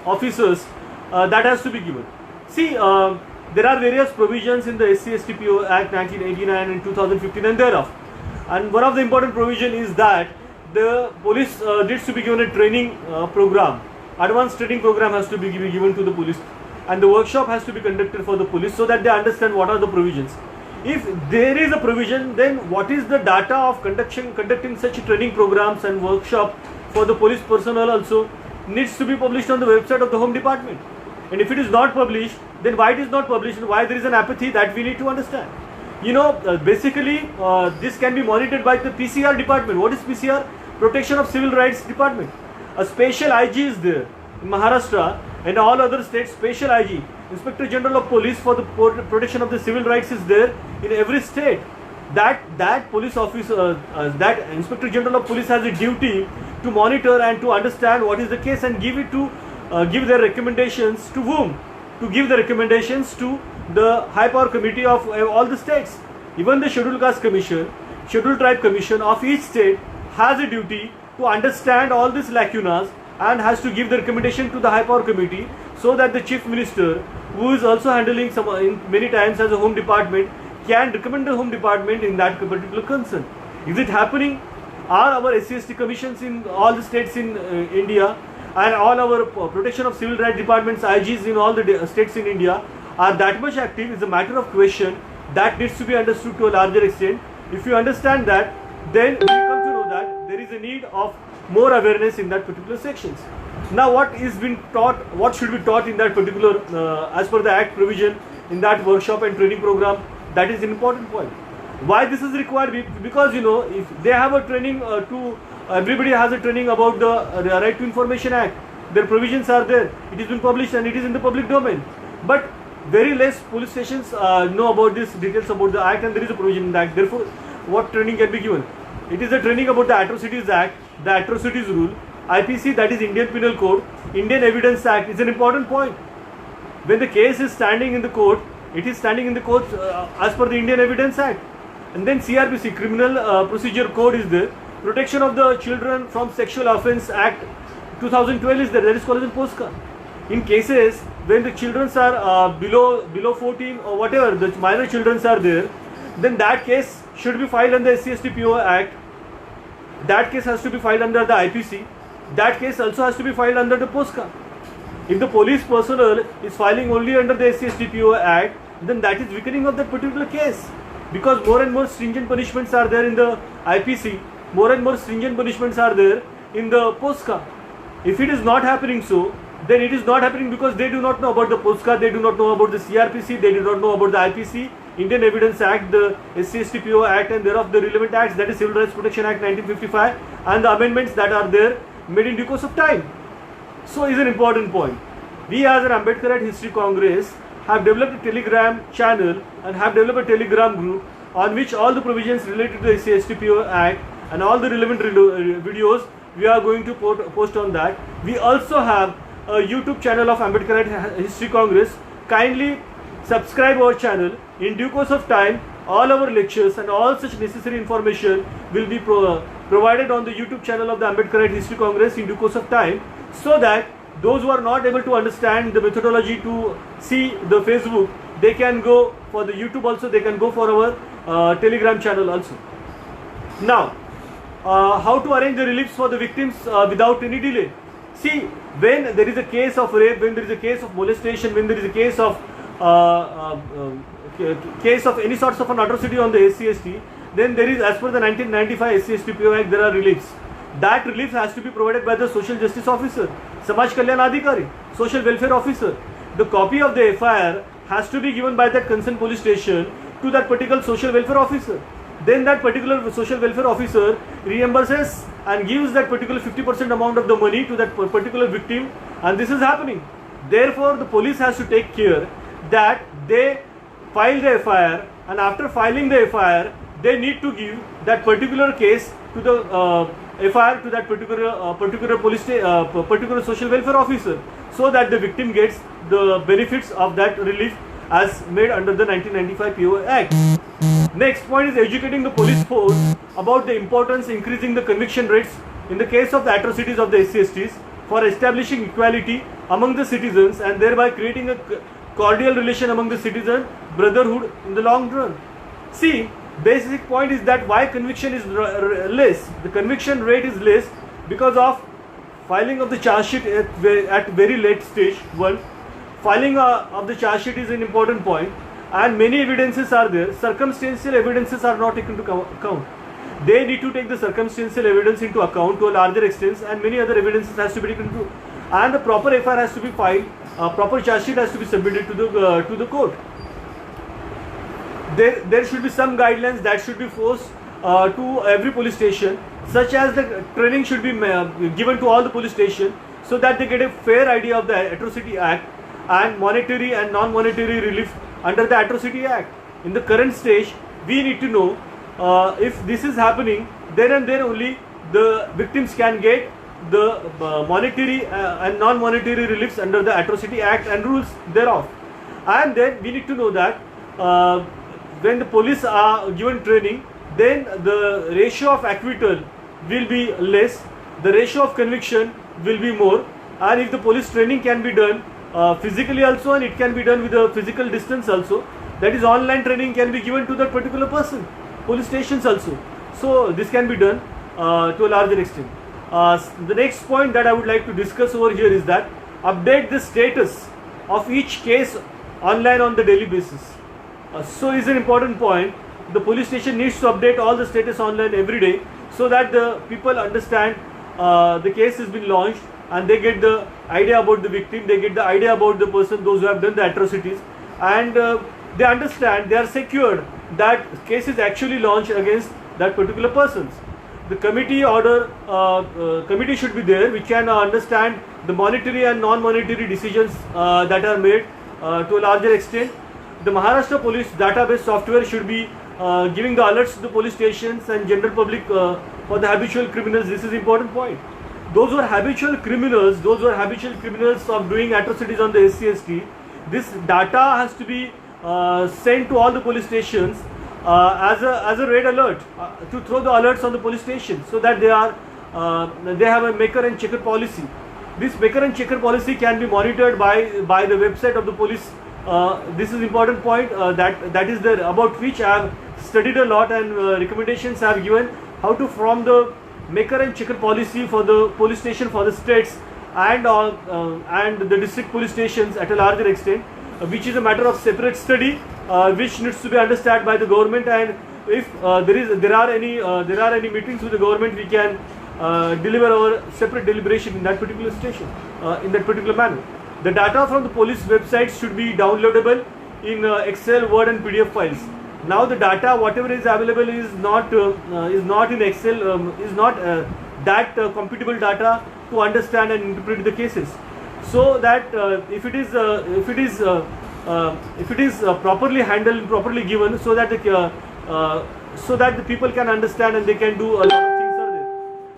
S1: officers, that has to be given. See, there are various provisions in the SC/ST/PO Act 1989 and 2015 and thereof. And one of the important provision is that the police needs to be given a training program. Advanced training program has to be given to the police, and the workshop has to be conducted for the police so that they understand what are the provisions. If there is a provision, then what is the data of conducting such training programs and workshop for the police personnel also needs to be published on the website of the Home Department. And if it is not published, then why it is not published and why there is an apathy, that we need to understand. You know, basically this can be monitored by the PCR department. What is PCR? Protection of Civil Rights Department. A special IG is there in Maharashtra and all other states. Special IG, Inspector General of Police for the protection of the civil rights, is there in every state. That police officer, that Inspector General of Police has a duty to monitor and to understand what is the case and give it to give their recommendations to whom? To give the recommendations to the High Power Committee of all the states. Even the Scheduled Caste Commission, Scheduled Tribe Commission of each state has a duty to understand all these lacunas and has to give the recommendation to the High Power Committee, so that the Chief Minister, who is also handling some many times as a Home Department, can recommend the Home Department in that particular concern. Is it happening? Are our SC/ST commissions in all the states in India and all our protection of civil rights departments, IGs in all the states in India are that much active? Is a matter of question that needs to be understood to a larger extent. If you understand that, then we come to know that there is a need of more awareness in that particular sections. Now, what is being taught, what should be taught in that particular, as per the Act provision, in that workshop and training program, that is an important point. Why this is required? Because, you know, if they have a training everybody has a training about the Right to Information Act. Their provisions are there. It has been published and it is in the public domain. But very less police stations know about this details about the Act, and there is a provision in the Act. Therefore, what training can be given? It is a training about the Atrocities Act, the Atrocities Rule, IPC, that is Indian Penal Code, Indian Evidence Act is an important point. When the case is standing in the court, it is standing in the court as per the Indian Evidence Act. And then CRPC, Criminal Procedure Code, is there. Protection of the Children from Sexual Offence Act 2012 is there. That is called as POSCA. In cases when the children are below 14 or whatever, the minor children are there, then that case should be filed under the SC/ST/PO Act. That case has to be filed under the IPC. That case also has to be filed under the POSCA. If the police personnel is filing only under the SC/ST/PO Act, then that is weakening of that particular case, because more and more stringent punishments are there in the IPC, more and more stringent punishments are there in the POSCA. If it is not happening so, then it is not happening because they do not know about the POSCA, they do not know about the CRPC, they do not know about the IPC, Indian Evidence Act, the SC/ST/PO Act, and thereof the relevant acts, that is Civil Rights Protection Act 1955 and the amendments that are there made in due course of time. So is an important point. We as an Ambedkarite History Congress have developed a Telegram channel and have developed a Telegram group on which all the provisions related to the SC/ST/PO Act and all the relevant videos we are going to post on that. We also have a YouTube channel of Ambedkarite History Congress. Kindly subscribe our channel. In due course of time, all our lectures and all such necessary information will be provided on the YouTube channel of the Ambedkarite History Congress in due course of time, so that those who are not able to understand the methodology to see the Facebook, they can go for the YouTube also, they can go for our Telegram channel also. Now, how to arrange the reliefs for the victims without any delay? See, when there is a case of rape, when there is a case of molestation, when there is a case of any sorts of an atrocity on the SC/ST, then there is, as per the 1995 SC/ST/PO Act, there are reliefs. That relief has to be provided by the social justice officer, Samaj Kalyan Adhikari, social welfare officer. The copy of the FIR has to be given by that concerned police station to that particular social welfare officer. Then that particular social welfare officer reimburses and gives that particular 50% amount of the money to that particular victim, and this is happening. Therefore, the police has to take care that they file the FIR, and after filing the FIR, they need to give that particular case to the FIR to that particular particular social welfare officer, so that the victim gets the benefits of that relief as made under the 1995 PO Act. Next point is educating the police force about the importance increasing the conviction rates in the case of the atrocities of the SC/STs for establishing equality among the citizens and thereby creating a cordial relation among the citizen brotherhood in the long run. See, basic point is that why conviction is less. The conviction rate is less because of filing of the charge sheet at very late stage. One, filing of the charge sheet is an important point, and many evidences are there. Circumstantial evidences are not taken into account. They need to take the circumstantial evidence into account to a larger extent, and many other evidences has to be taken into, and the proper FIR has to be filed. Proper charge sheet has to be submitted to the court. There should be some guidelines that should be forced to every police station, such as the training should be given to all the police stations, so that they get a fair idea of the Atrocity Act and monetary and non-monetary relief under the Atrocity Act. In the current stage, we need to know if this is happening, then and then only the victims can get the monetary and non-monetary reliefs under the Atrocity Act and rules thereof. And then we need to know that when the police are given training, then the ratio of acquittal will be less, the ratio of conviction will be more, and if the police training can be done physically also, and it can be done with a physical distance also, that is online training can be given to that particular person, police stations also. So this can be done to a larger extent. The next point that I would like to discuss over here is that update the status of each case online on the daily basis. So is an important point. The police station needs to update all the status online every day, so that the people understand the case has been launched, and they get the idea about the victim, they get the idea about the person, those who have done the atrocities, and they understand, they are secured that case is actually launched against that particular persons. The committee order, committee should be there which can understand the monetary and non-monetary decisions that are made to a larger extent. The Maharashtra Police database software should be giving the alerts to the police stations and general public for the habitual criminals. This is important point. Those who are habitual criminals, of doing atrocities on the SC/ST, this data has to be sent to all the police stations as a red alert, to throw the alerts on the police station, so that they have a maker and checker policy. This maker and checker policy can be monitored by the website of the police. This is important point that is there, about which I have studied a lot, and recommendations I have given how to form the maker and checker policy for the police station for the states and the district police stations at a larger extent, which is a matter of separate study, which needs to be understood by the government. And if there are any meetings with the government, we can deliver our separate deliberation in that particular station, in that particular manner. The data from the police websites should be downloadable in Excel, Word and PDF files. Now the data, whatever is available, is not in Excel, is not that computable data to understand and interpret the cases. So that if it is properly handled, properly given, so that the people can understand and they can do a lot of things are there.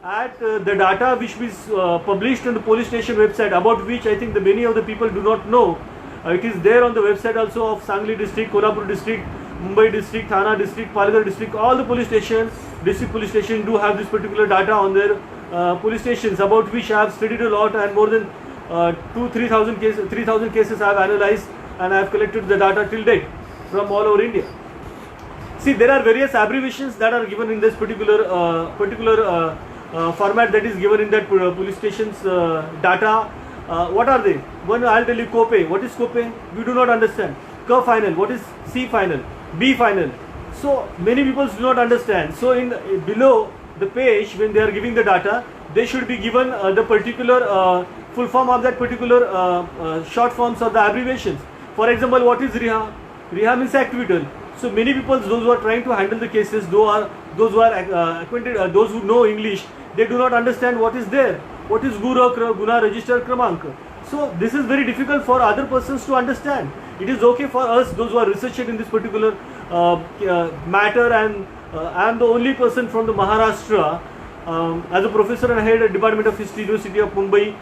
S1: At the data which is published on the police station website, about which I think many of the people do not know. It is there on the website also of Sangli district, Kolhapur district, Mumbai district, Thana district, Palghar district. All the police stations, district police stations do have this particular data on their police stations, about which I have studied a lot, and more than 3,000 cases I have analyzed, and I have collected the data till date from all over India. See, there are various abbreviations that are given in this particular format that is given in that police station's data. What are they? One, I'll tell you COPE. What is COPE? We do not understand. C final. What is C final? B final. So many people do not understand. So in below the page, when they are giving the data, they should be given the particular full form of that particular short forms of the abbreviations. For example, what is RIHA? RIHA means acquittal. So many people, those who are trying to handle the cases, those who are acquainted, those who know English, they do not understand what is there. What is Guna Register Kramank? So this is very difficult for other persons to understand. It is okay for us, those who are researching in this particular matter, and I am the only person from the Maharashtra. As a professor and head at Department of History, University of Mumbai,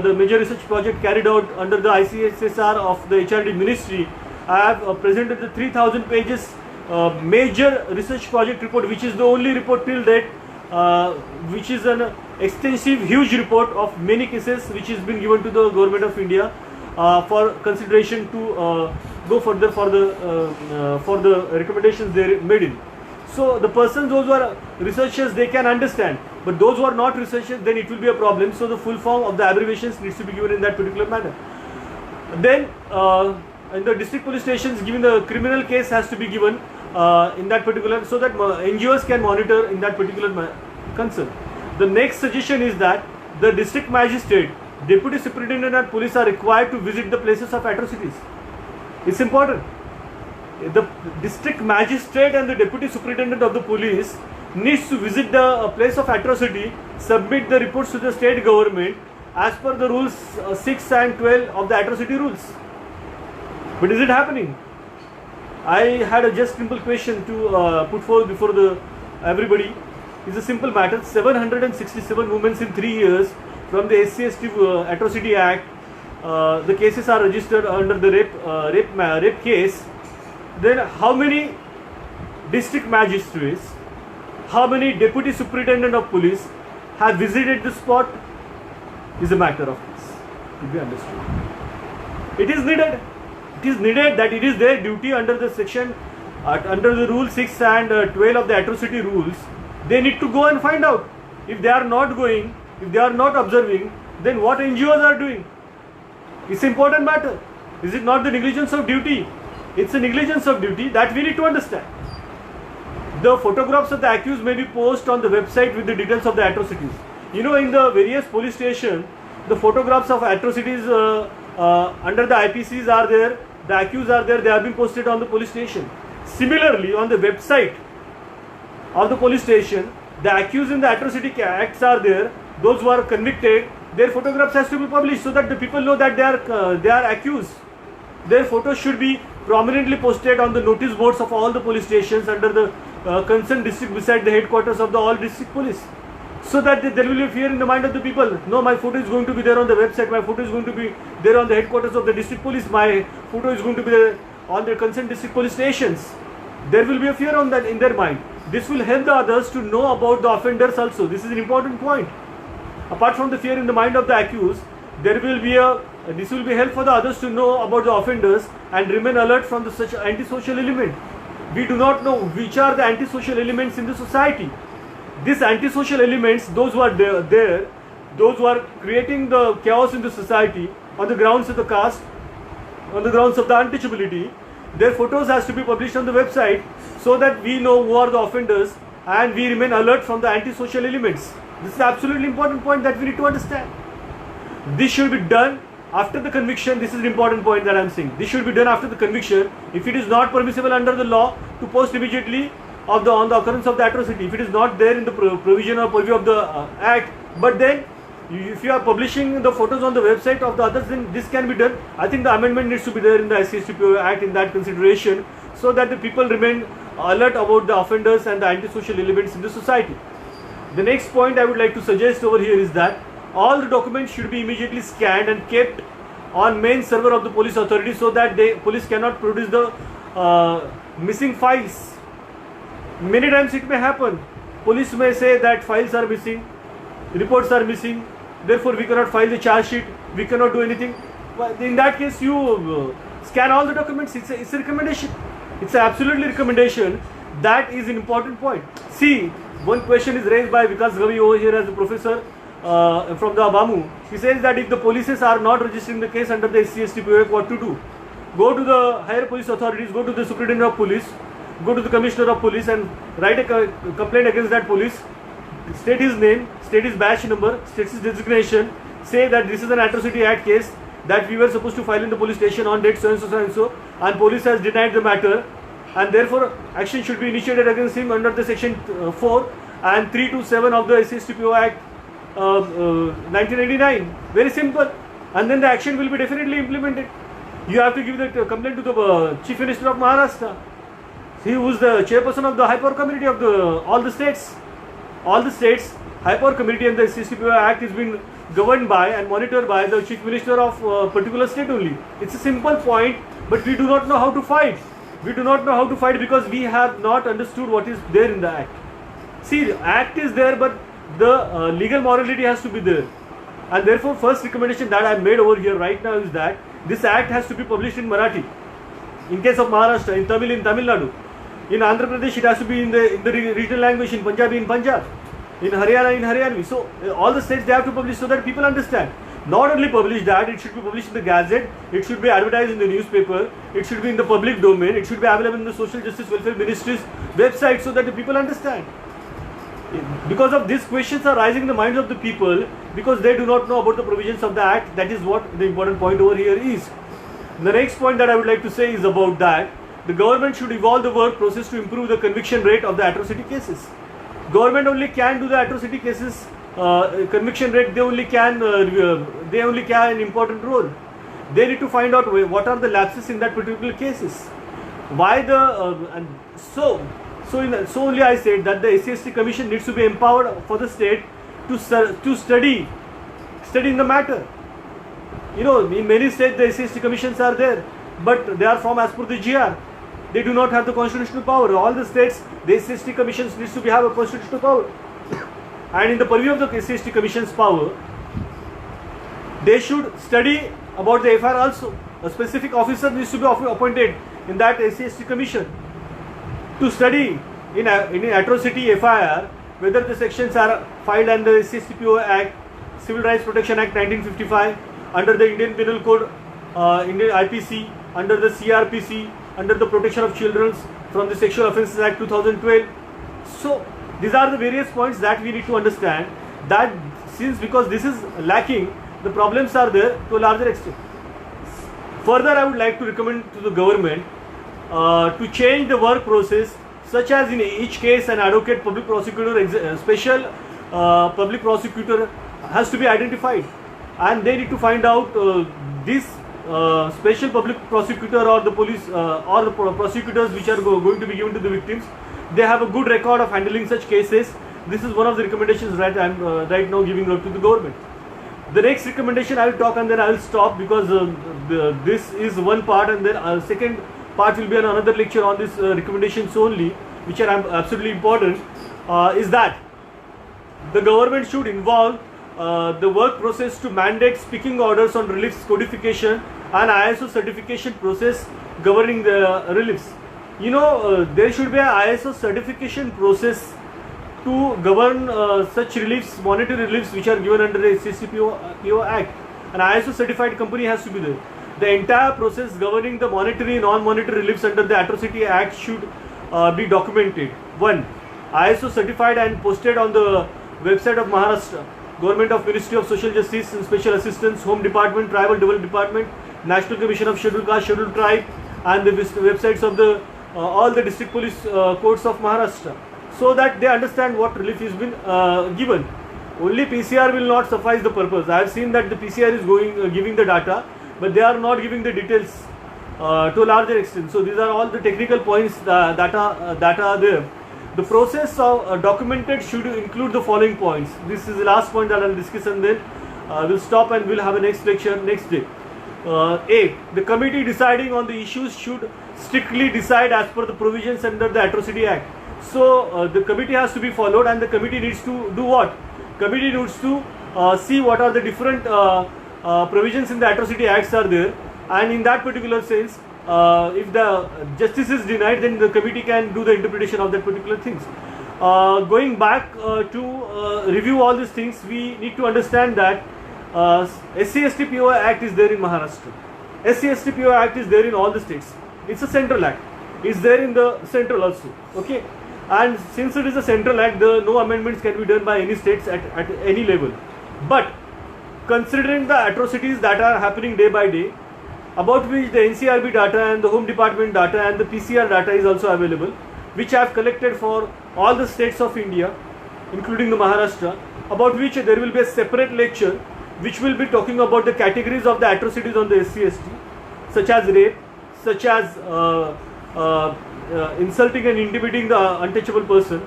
S1: the major research project carried out under the ICSSR of the HRD Ministry, I have presented the 3,000 pages major research project report, which is the only report till date, which is an extensive, huge report of many cases, which has been given to the Government of India for consideration to go further for the recommendations they made in. So the persons, those who are researchers, they can understand, but those who are not researchers, then it will be a problem. So the full form of the abbreviations needs to be given in that particular manner. Then in the district police stations, given the criminal case has to be given in that particular, so that NGOs can monitor in that particular concern. The next suggestion is that the district magistrate, deputy superintendent and police are required to visit the places of atrocities. It's important. The district magistrate and the deputy superintendent of the police needs to visit the place of atrocity, submit the reports to the state government as per the rules 6 and 12 of the atrocity rules. But is it happening? I had a just simple question to put forward before everybody. It's a simple matter. 767 women in 3 years from the SC/ST Atrocity Act. The cases are registered under the rape case. Then how many district magistrates, how many deputy superintendent of police have visited the spot is a matter of this to be understood. It is needed. It is needed that it is their duty under the section, under the rule 6 and 12 of the atrocity rules. They need to go and find out. If they are not going, if they are not observing, then what NGOs are doing? It's an important matter. Is it not the negligence of duty? It's a negligence of duty that we need to understand. The photographs of the accused may be posted on the website with the details of the atrocities. You know, in the various police stations, the photographs of atrocities under the IPCs are there, the accused are there, they have been posted on the police station. Similarly, on the website of the police station, the accused in the atrocity acts are there, those who are convicted, their photographs has to be published so that the people know that they are accused. Their photos should be prominently posted on the notice boards of all the police stations under the concerned district beside the headquarters of the all district police, so that there will be fear in the mind of the people. No, my photo is going to be there on the website, my photo is going to be there on the headquarters of the district police, my photo is going to be there on the concerned district police stations. There will be a fear on that in their mind. This will help the others to know about the offenders also. This is an important point. Apart from the fear in the mind of the accused, this will be help for the others to know about the offenders and remain alert from the such antisocial element. We do not know which are the antisocial elements in the society. These antisocial elements, those who are there, those who are creating the chaos in the society on the grounds of the caste, on the grounds of the untouchability, their photos has to be published on the website so that we know who are the offenders and we remain alert from the antisocial elements. This is an absolutely important point that we need to understand. This should be done after the conviction. This is an important point that I am saying. This should be done after the conviction. If it is not permissible under the law to post immediately on the occurrence of the atrocity, if it is not there in the provision or purview of the act, but then if you are publishing the photos on the website of the others, then this can be done. I think the amendment needs to be there in the SC/ST Act in that consideration, so that the people remain alert about the offenders and the antisocial elements in the society. The next point I would like to suggest over here is that all the documents should be immediately scanned and kept on main server of the police authority, so that police cannot produce the missing files. Many times it may happen. Police may say that files are missing, reports are missing, therefore we cannot file the charge sheet, we cannot do anything. In that case, you scan all the documents. It's a recommendation. It's absolutely recommendation. That is an important point. See, one question is raised by Vikas Gavi over here as a professor from the ABAMU. He says that if the polices are not registering the case under the SC/ST Act, what to do? Go to the higher police authorities, go to the superintendent of police, go to the commissioner of police and write a complaint against that police. State his name, state his badge number, state his designation, say that this is an atrocity act case that we were supposed to file in the police station on date so and so so and so, and police has denied the matter, and therefore action should be initiated against him under the section 4 and 327 of the SC/ST Act 1989. Very simple, and then the action will be definitely implemented. You have to give the complaint to the Chief Minister of Maharashtra. He was the chairperson of the High Power Committee of all the states. All the states, High Power Committee and the SCSTPO Act is being governed by and monitored by the Chief Minister of particular state only. It's a simple point, but we do not know how to fight. We do not know how to fight because we have not understood what is there in the Act. See, the Act is there, but the legal morality has to be there. And therefore, first recommendation that I made over here right now is that this Act has to be published in Marathi. In case of Maharashtra, in Tamil Nadu. In Andhra Pradesh, it has to be in the regional language, in Punjabi, in Punjab. In Haryana, in Haryanvi. So, all the states they have to publish so that people understand. Not only publish that, it should be published in the Gazette, it should be advertised in the newspaper, it should be in the public domain, it should be available in the Social Justice Welfare Ministry's website so that the people understand. Because of these questions are rising in the minds of the people because they do not know about the provisions of the Act. That is what the important point over here is. The next point that I would like to say is about that the government should evolve the work process to improve the conviction rate of the atrocity cases. Government only can do the atrocity cases conviction rate. They only can an important role. They need to find out what are the lapses in that particular cases. Why so only I said that the SCST Commission needs to be empowered for the state to study in the matter. You know, in many states the SCST commissions are there, but they are formed as per the GR. They do not have the constitutional power. All the states, the SCST commissions needs to have a constitutional power. And in the purview of the SCST commission's power, they should study about the FIR also. A specific officer needs to be appointed in that SCST commission to study in atrocity FIR whether the sections are filed under the SCSTPO Act, Civil Rights Protection Act 1955, under the Indian Penal Code, Indian IPC, under the CRPC, under the Protection of Children from the Sexual Offences Act 2012. So these are the various points that we need to understand, that because this is lacking, the problems are there to a larger extent. Further, I would like to recommend to the government to change the work process, such as in each case an advocate, public prosecutor, special public prosecutor has to be identified, and they need to find out this special public prosecutor or the police or the prosecutors which are going to be given to the victims. They have a good record of handling such cases. This is one of the recommendations that I am right now giving out to the government. The next recommendation I will talk and then I will stop, because this is one part, and then second part will be another lecture on this recommendations only, which are absolutely important, is that the government should involve the work process to mandate speaking orders on reliefs codification and ISO certification process governing the reliefs. You know, there should be an ISO certification process to govern such reliefs, monetary reliefs which are given under the SCSTPO Act. An ISO certified company has to be there. The entire process governing the monetary and non-monetary reliefs under the Atrocity Act should be documented. One, ISO certified and posted on the website of Maharashtra, Government of Ministry of Social Justice and Special Assistance, Home Department, Tribal Development Department, National Commission of Scheduled Caste, Scheduled Tribe, and the websites of the all the district police courts of Maharashtra, so that they understand what relief has been given. Only PCR will not suffice the purpose. I have seen that the PCR is giving the data, but they are not giving the details to a larger extent. So these are all the technical points that are there. The process of documented should include the following points. This is the last point that I will discuss, and then we'll stop and we'll have a next lecture next day. A. The committee deciding on the issues should strictly decide as per the provisions under the Atrocity Act. So the committee has to be followed, and the committee needs to do what? Committee needs to see what are the different provisions in the Atrocity Acts are there, and in that particular sense, if the justice is denied, then the committee can do the interpretation of that particular things. Going back to review all these things, we need to understand that SCSTPO Act is there in Maharashtra. SCSTPO Act is there in all the states. It's a central act. It's there in the central also. Okay, and since it is a central act, no amendments can be done by any states at any level. But considering the atrocities that are happening day by day, about which the NCRB data and the Home Department data and the PCR data is also available, which I have collected for all the states of India, including the Maharashtra, about which there will be a separate lecture which will be talking about the categories of the atrocities on the SCST. such as rape, such as insulting and intimidating the untouchable person,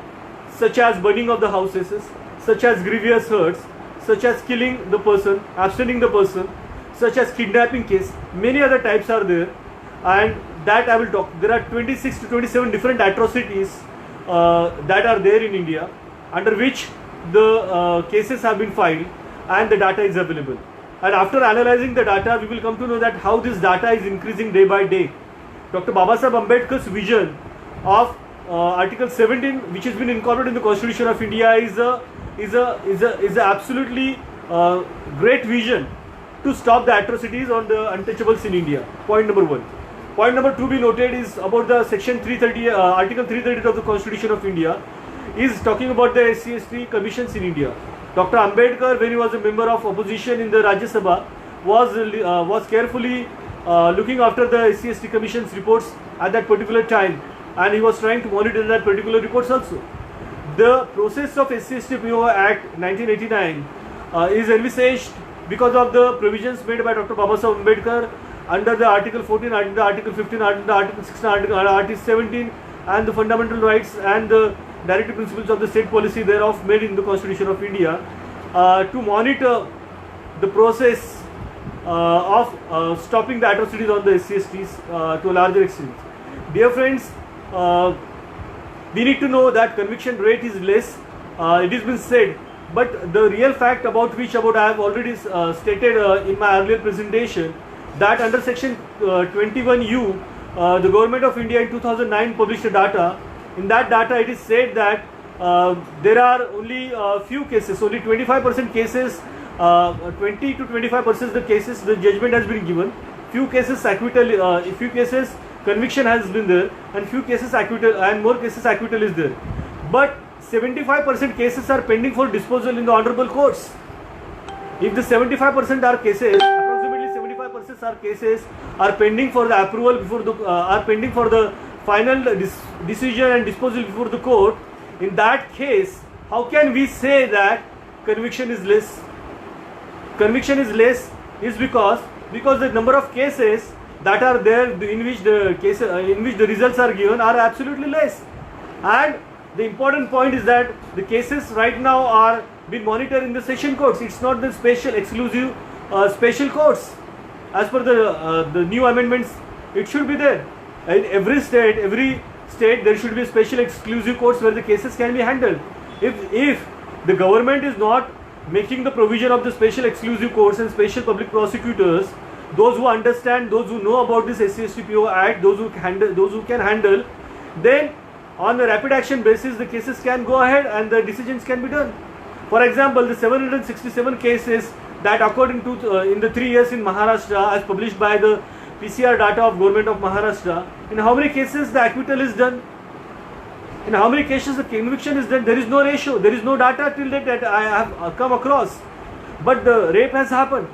S1: such as burning of the houses, such as grievous hurts, such as killing the person, abstaining the person, such as kidnapping case. Many other types are there, and that I will talk. There are 26 to 27 different atrocities that are there in India, under which the cases have been filed and the data is available. And after analyzing the data, we will come to know that how this data is increasing day by day. Dr. Babasaheb Ambedkar's vision of Article 17, which has been incorporated in the Constitution of India, is a absolutely great vision to stop the atrocities on the untouchables in India. Point number 1. Point number 2 be noted is about the Section 330, Article 330 of the Constitution of India, is talking about the SC/ST commissions in India. Dr. Ambedkar, when he was a member of opposition in the Rajya Sabha, was carefully looking after the SC/ST commission's reports at that particular time, and he was trying to monitor that particular reports also. The process of SC/ST PO Act 1989 is envisaged because of the provisions made by Dr. Babasaheb Ambedkar under the Article 14, under the Article 15, under the Article 16, Article 17, and the fundamental rights and the directive principles of the state policy thereof made in the Constitution of India, to monitor the process of stopping the atrocities on the SC/STs to a larger extent. Dear friends, we need to know that conviction rate is less. It has been said, but the real fact about which I have already stated in my earlier presentation, that under Section 21U, the Government of India in 2009 published a data. In that data, it is said that there are only a few cases, only 25% cases, 20 to 25% the cases the judgment has been given. Few cases acquittal, few cases conviction has been there, and few cases acquittal, and more cases acquittal is there. But 75% cases are pending for disposal in the honorable courts. If the 75% are cases, approximately 75% are cases are pending for the approval before the are pending for the final decision and disposal before the court. In that case, how can we say that conviction is less? Conviction is less is because the number of cases that are there in which the results are given are absolutely less. And the important point is that the cases right now are being monitored in the session courts. It's not the special exclusive special courts. As per the new amendments, it should be there. In every state there should be special exclusive courts where the cases can be handled. If the government is not making the provision of the special exclusive courts and special public prosecutors, those who understand, those who know about this SC/ST PO Act, those who can handle, then on a rapid action basis the cases can go ahead and the decisions can be done. For example, the 767 cases that occurred in the 3 years in Maharashtra, as published by the PCR data of Government of Maharashtra, in how many cases the acquittal is done, in how many cases the conviction is done? There is no ratio, there is no data till date that I have come across, but the rape has happened.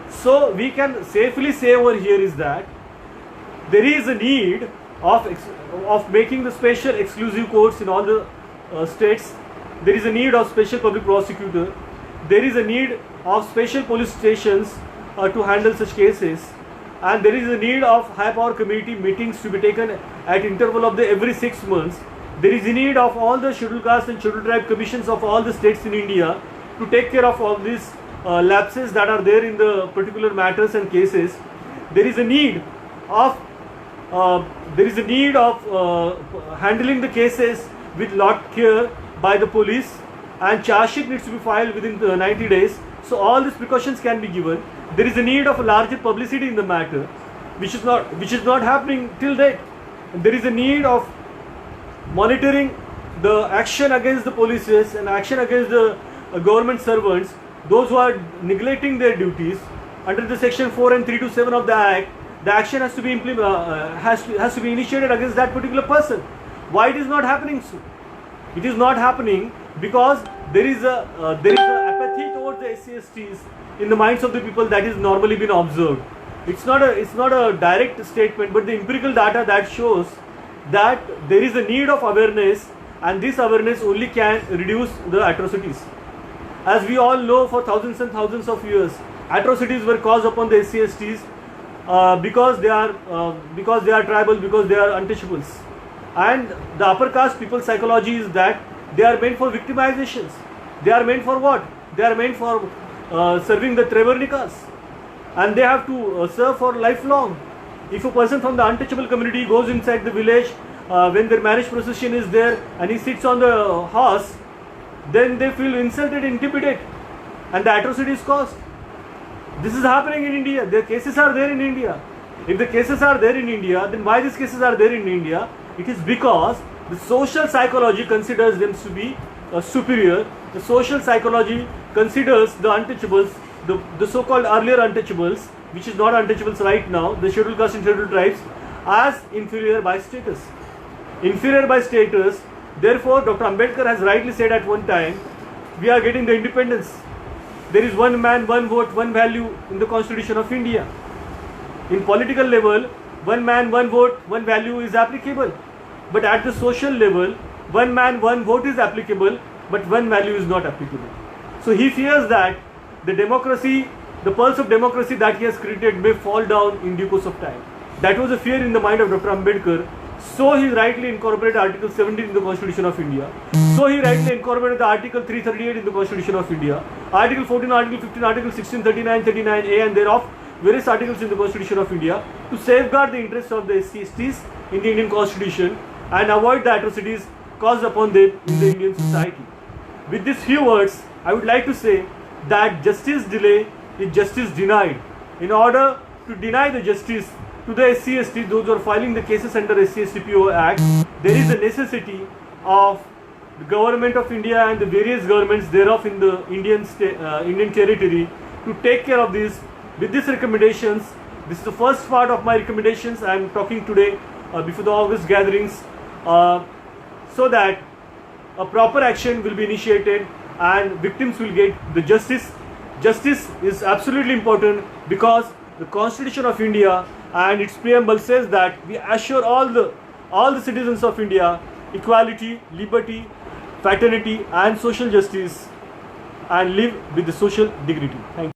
S1: So we can safely say over here is that there is a need of making the special exclusive courts in all the states. There is a need of special public prosecutor. There is a need of special police stations to handle such cases, and there is a need of high power committee meetings to be taken at interval of every 6 months. There is a need of all the scheduled caste and scheduled tribe commissions of all the states in India to take care of all these lapses that are there in the particular matters and cases. There is a need of handling the cases with lot care by the police, and charge sheet needs to be filed within 90 days. So all these precautions can be given. There is a need of a larger publicity in the matter, which is not happening till date. There is a need of monitoring the action against the policies and action against the government servants, those who are neglecting their duties. Under the section 4 and 327 of the Act, the action has to be has to be initiated against that particular person. Why it is not happening so? It is not happening because there is a apathy towards the SC/STs in the minds of the people that is normally been observed. It's not a direct statement, but the empirical data that shows that there is a need of awareness, and this awareness only can reduce the atrocities. As we all know, for thousands and thousands of years, atrocities were caused upon the SC/STs because they are tribal, because they are untouchables. And the upper caste people's psychology is that they are meant for victimizations. They are meant for what? They are meant for serving the Trevarnikas, and they have to serve for lifelong. If a person from the untouchable community goes inside the village when their marriage procession is there and he sits on the horse, then they feel insulted, intimidated, and the atrocities caused. This is happening in India. The cases are there in India. If the cases are there in India, then why these cases are there in India? It is because the social psychology considers them to be superior. The social psychology considers the untouchables, the so-called earlier untouchables, which is not untouchables right now, the scheduled caste and scheduled tribes, as inferior by status. Inferior by status. Therefore, Dr. Ambedkar has rightly said at one time, we are getting the independence. There is one man, one vote, one value in the Constitution of India. In political level, one man, one vote, one value is applicable. But at the social level, one man, one vote is applicable, but one value is not applicable. So he fears that the democracy, the pulse of democracy that he has created may fall down in due course of time. That was a fear in the mind of Dr. Ambedkar. So he rightly incorporated Article 17 in the Constitution of India. So he rightly incorporated the Article 338 in the Constitution of India. Article 14, Article 15, Article 16, 39, 39A and thereof, various articles in the Constitution of India to safeguard the interests of the SC/STs in the Indian Constitution and avoid the atrocities caused upon them in the Indian society. With these few words, I would like to say that justice delay is justice denied. In order to deny the justice to the SC/ST, those who are filing the cases under SC/ST Act, there is a necessity of the government of India and the various governments thereof in the Indian territory to take care of this. With these recommendations, this is the first part of my recommendations I am talking today before the August gatherings, so that a proper action will be initiated and victims will get the justice. Justice is absolutely important because the Constitution of India and its preamble says that we assure all the citizens of India equality, liberty, fraternity and social justice and live with the social dignity. Thank you.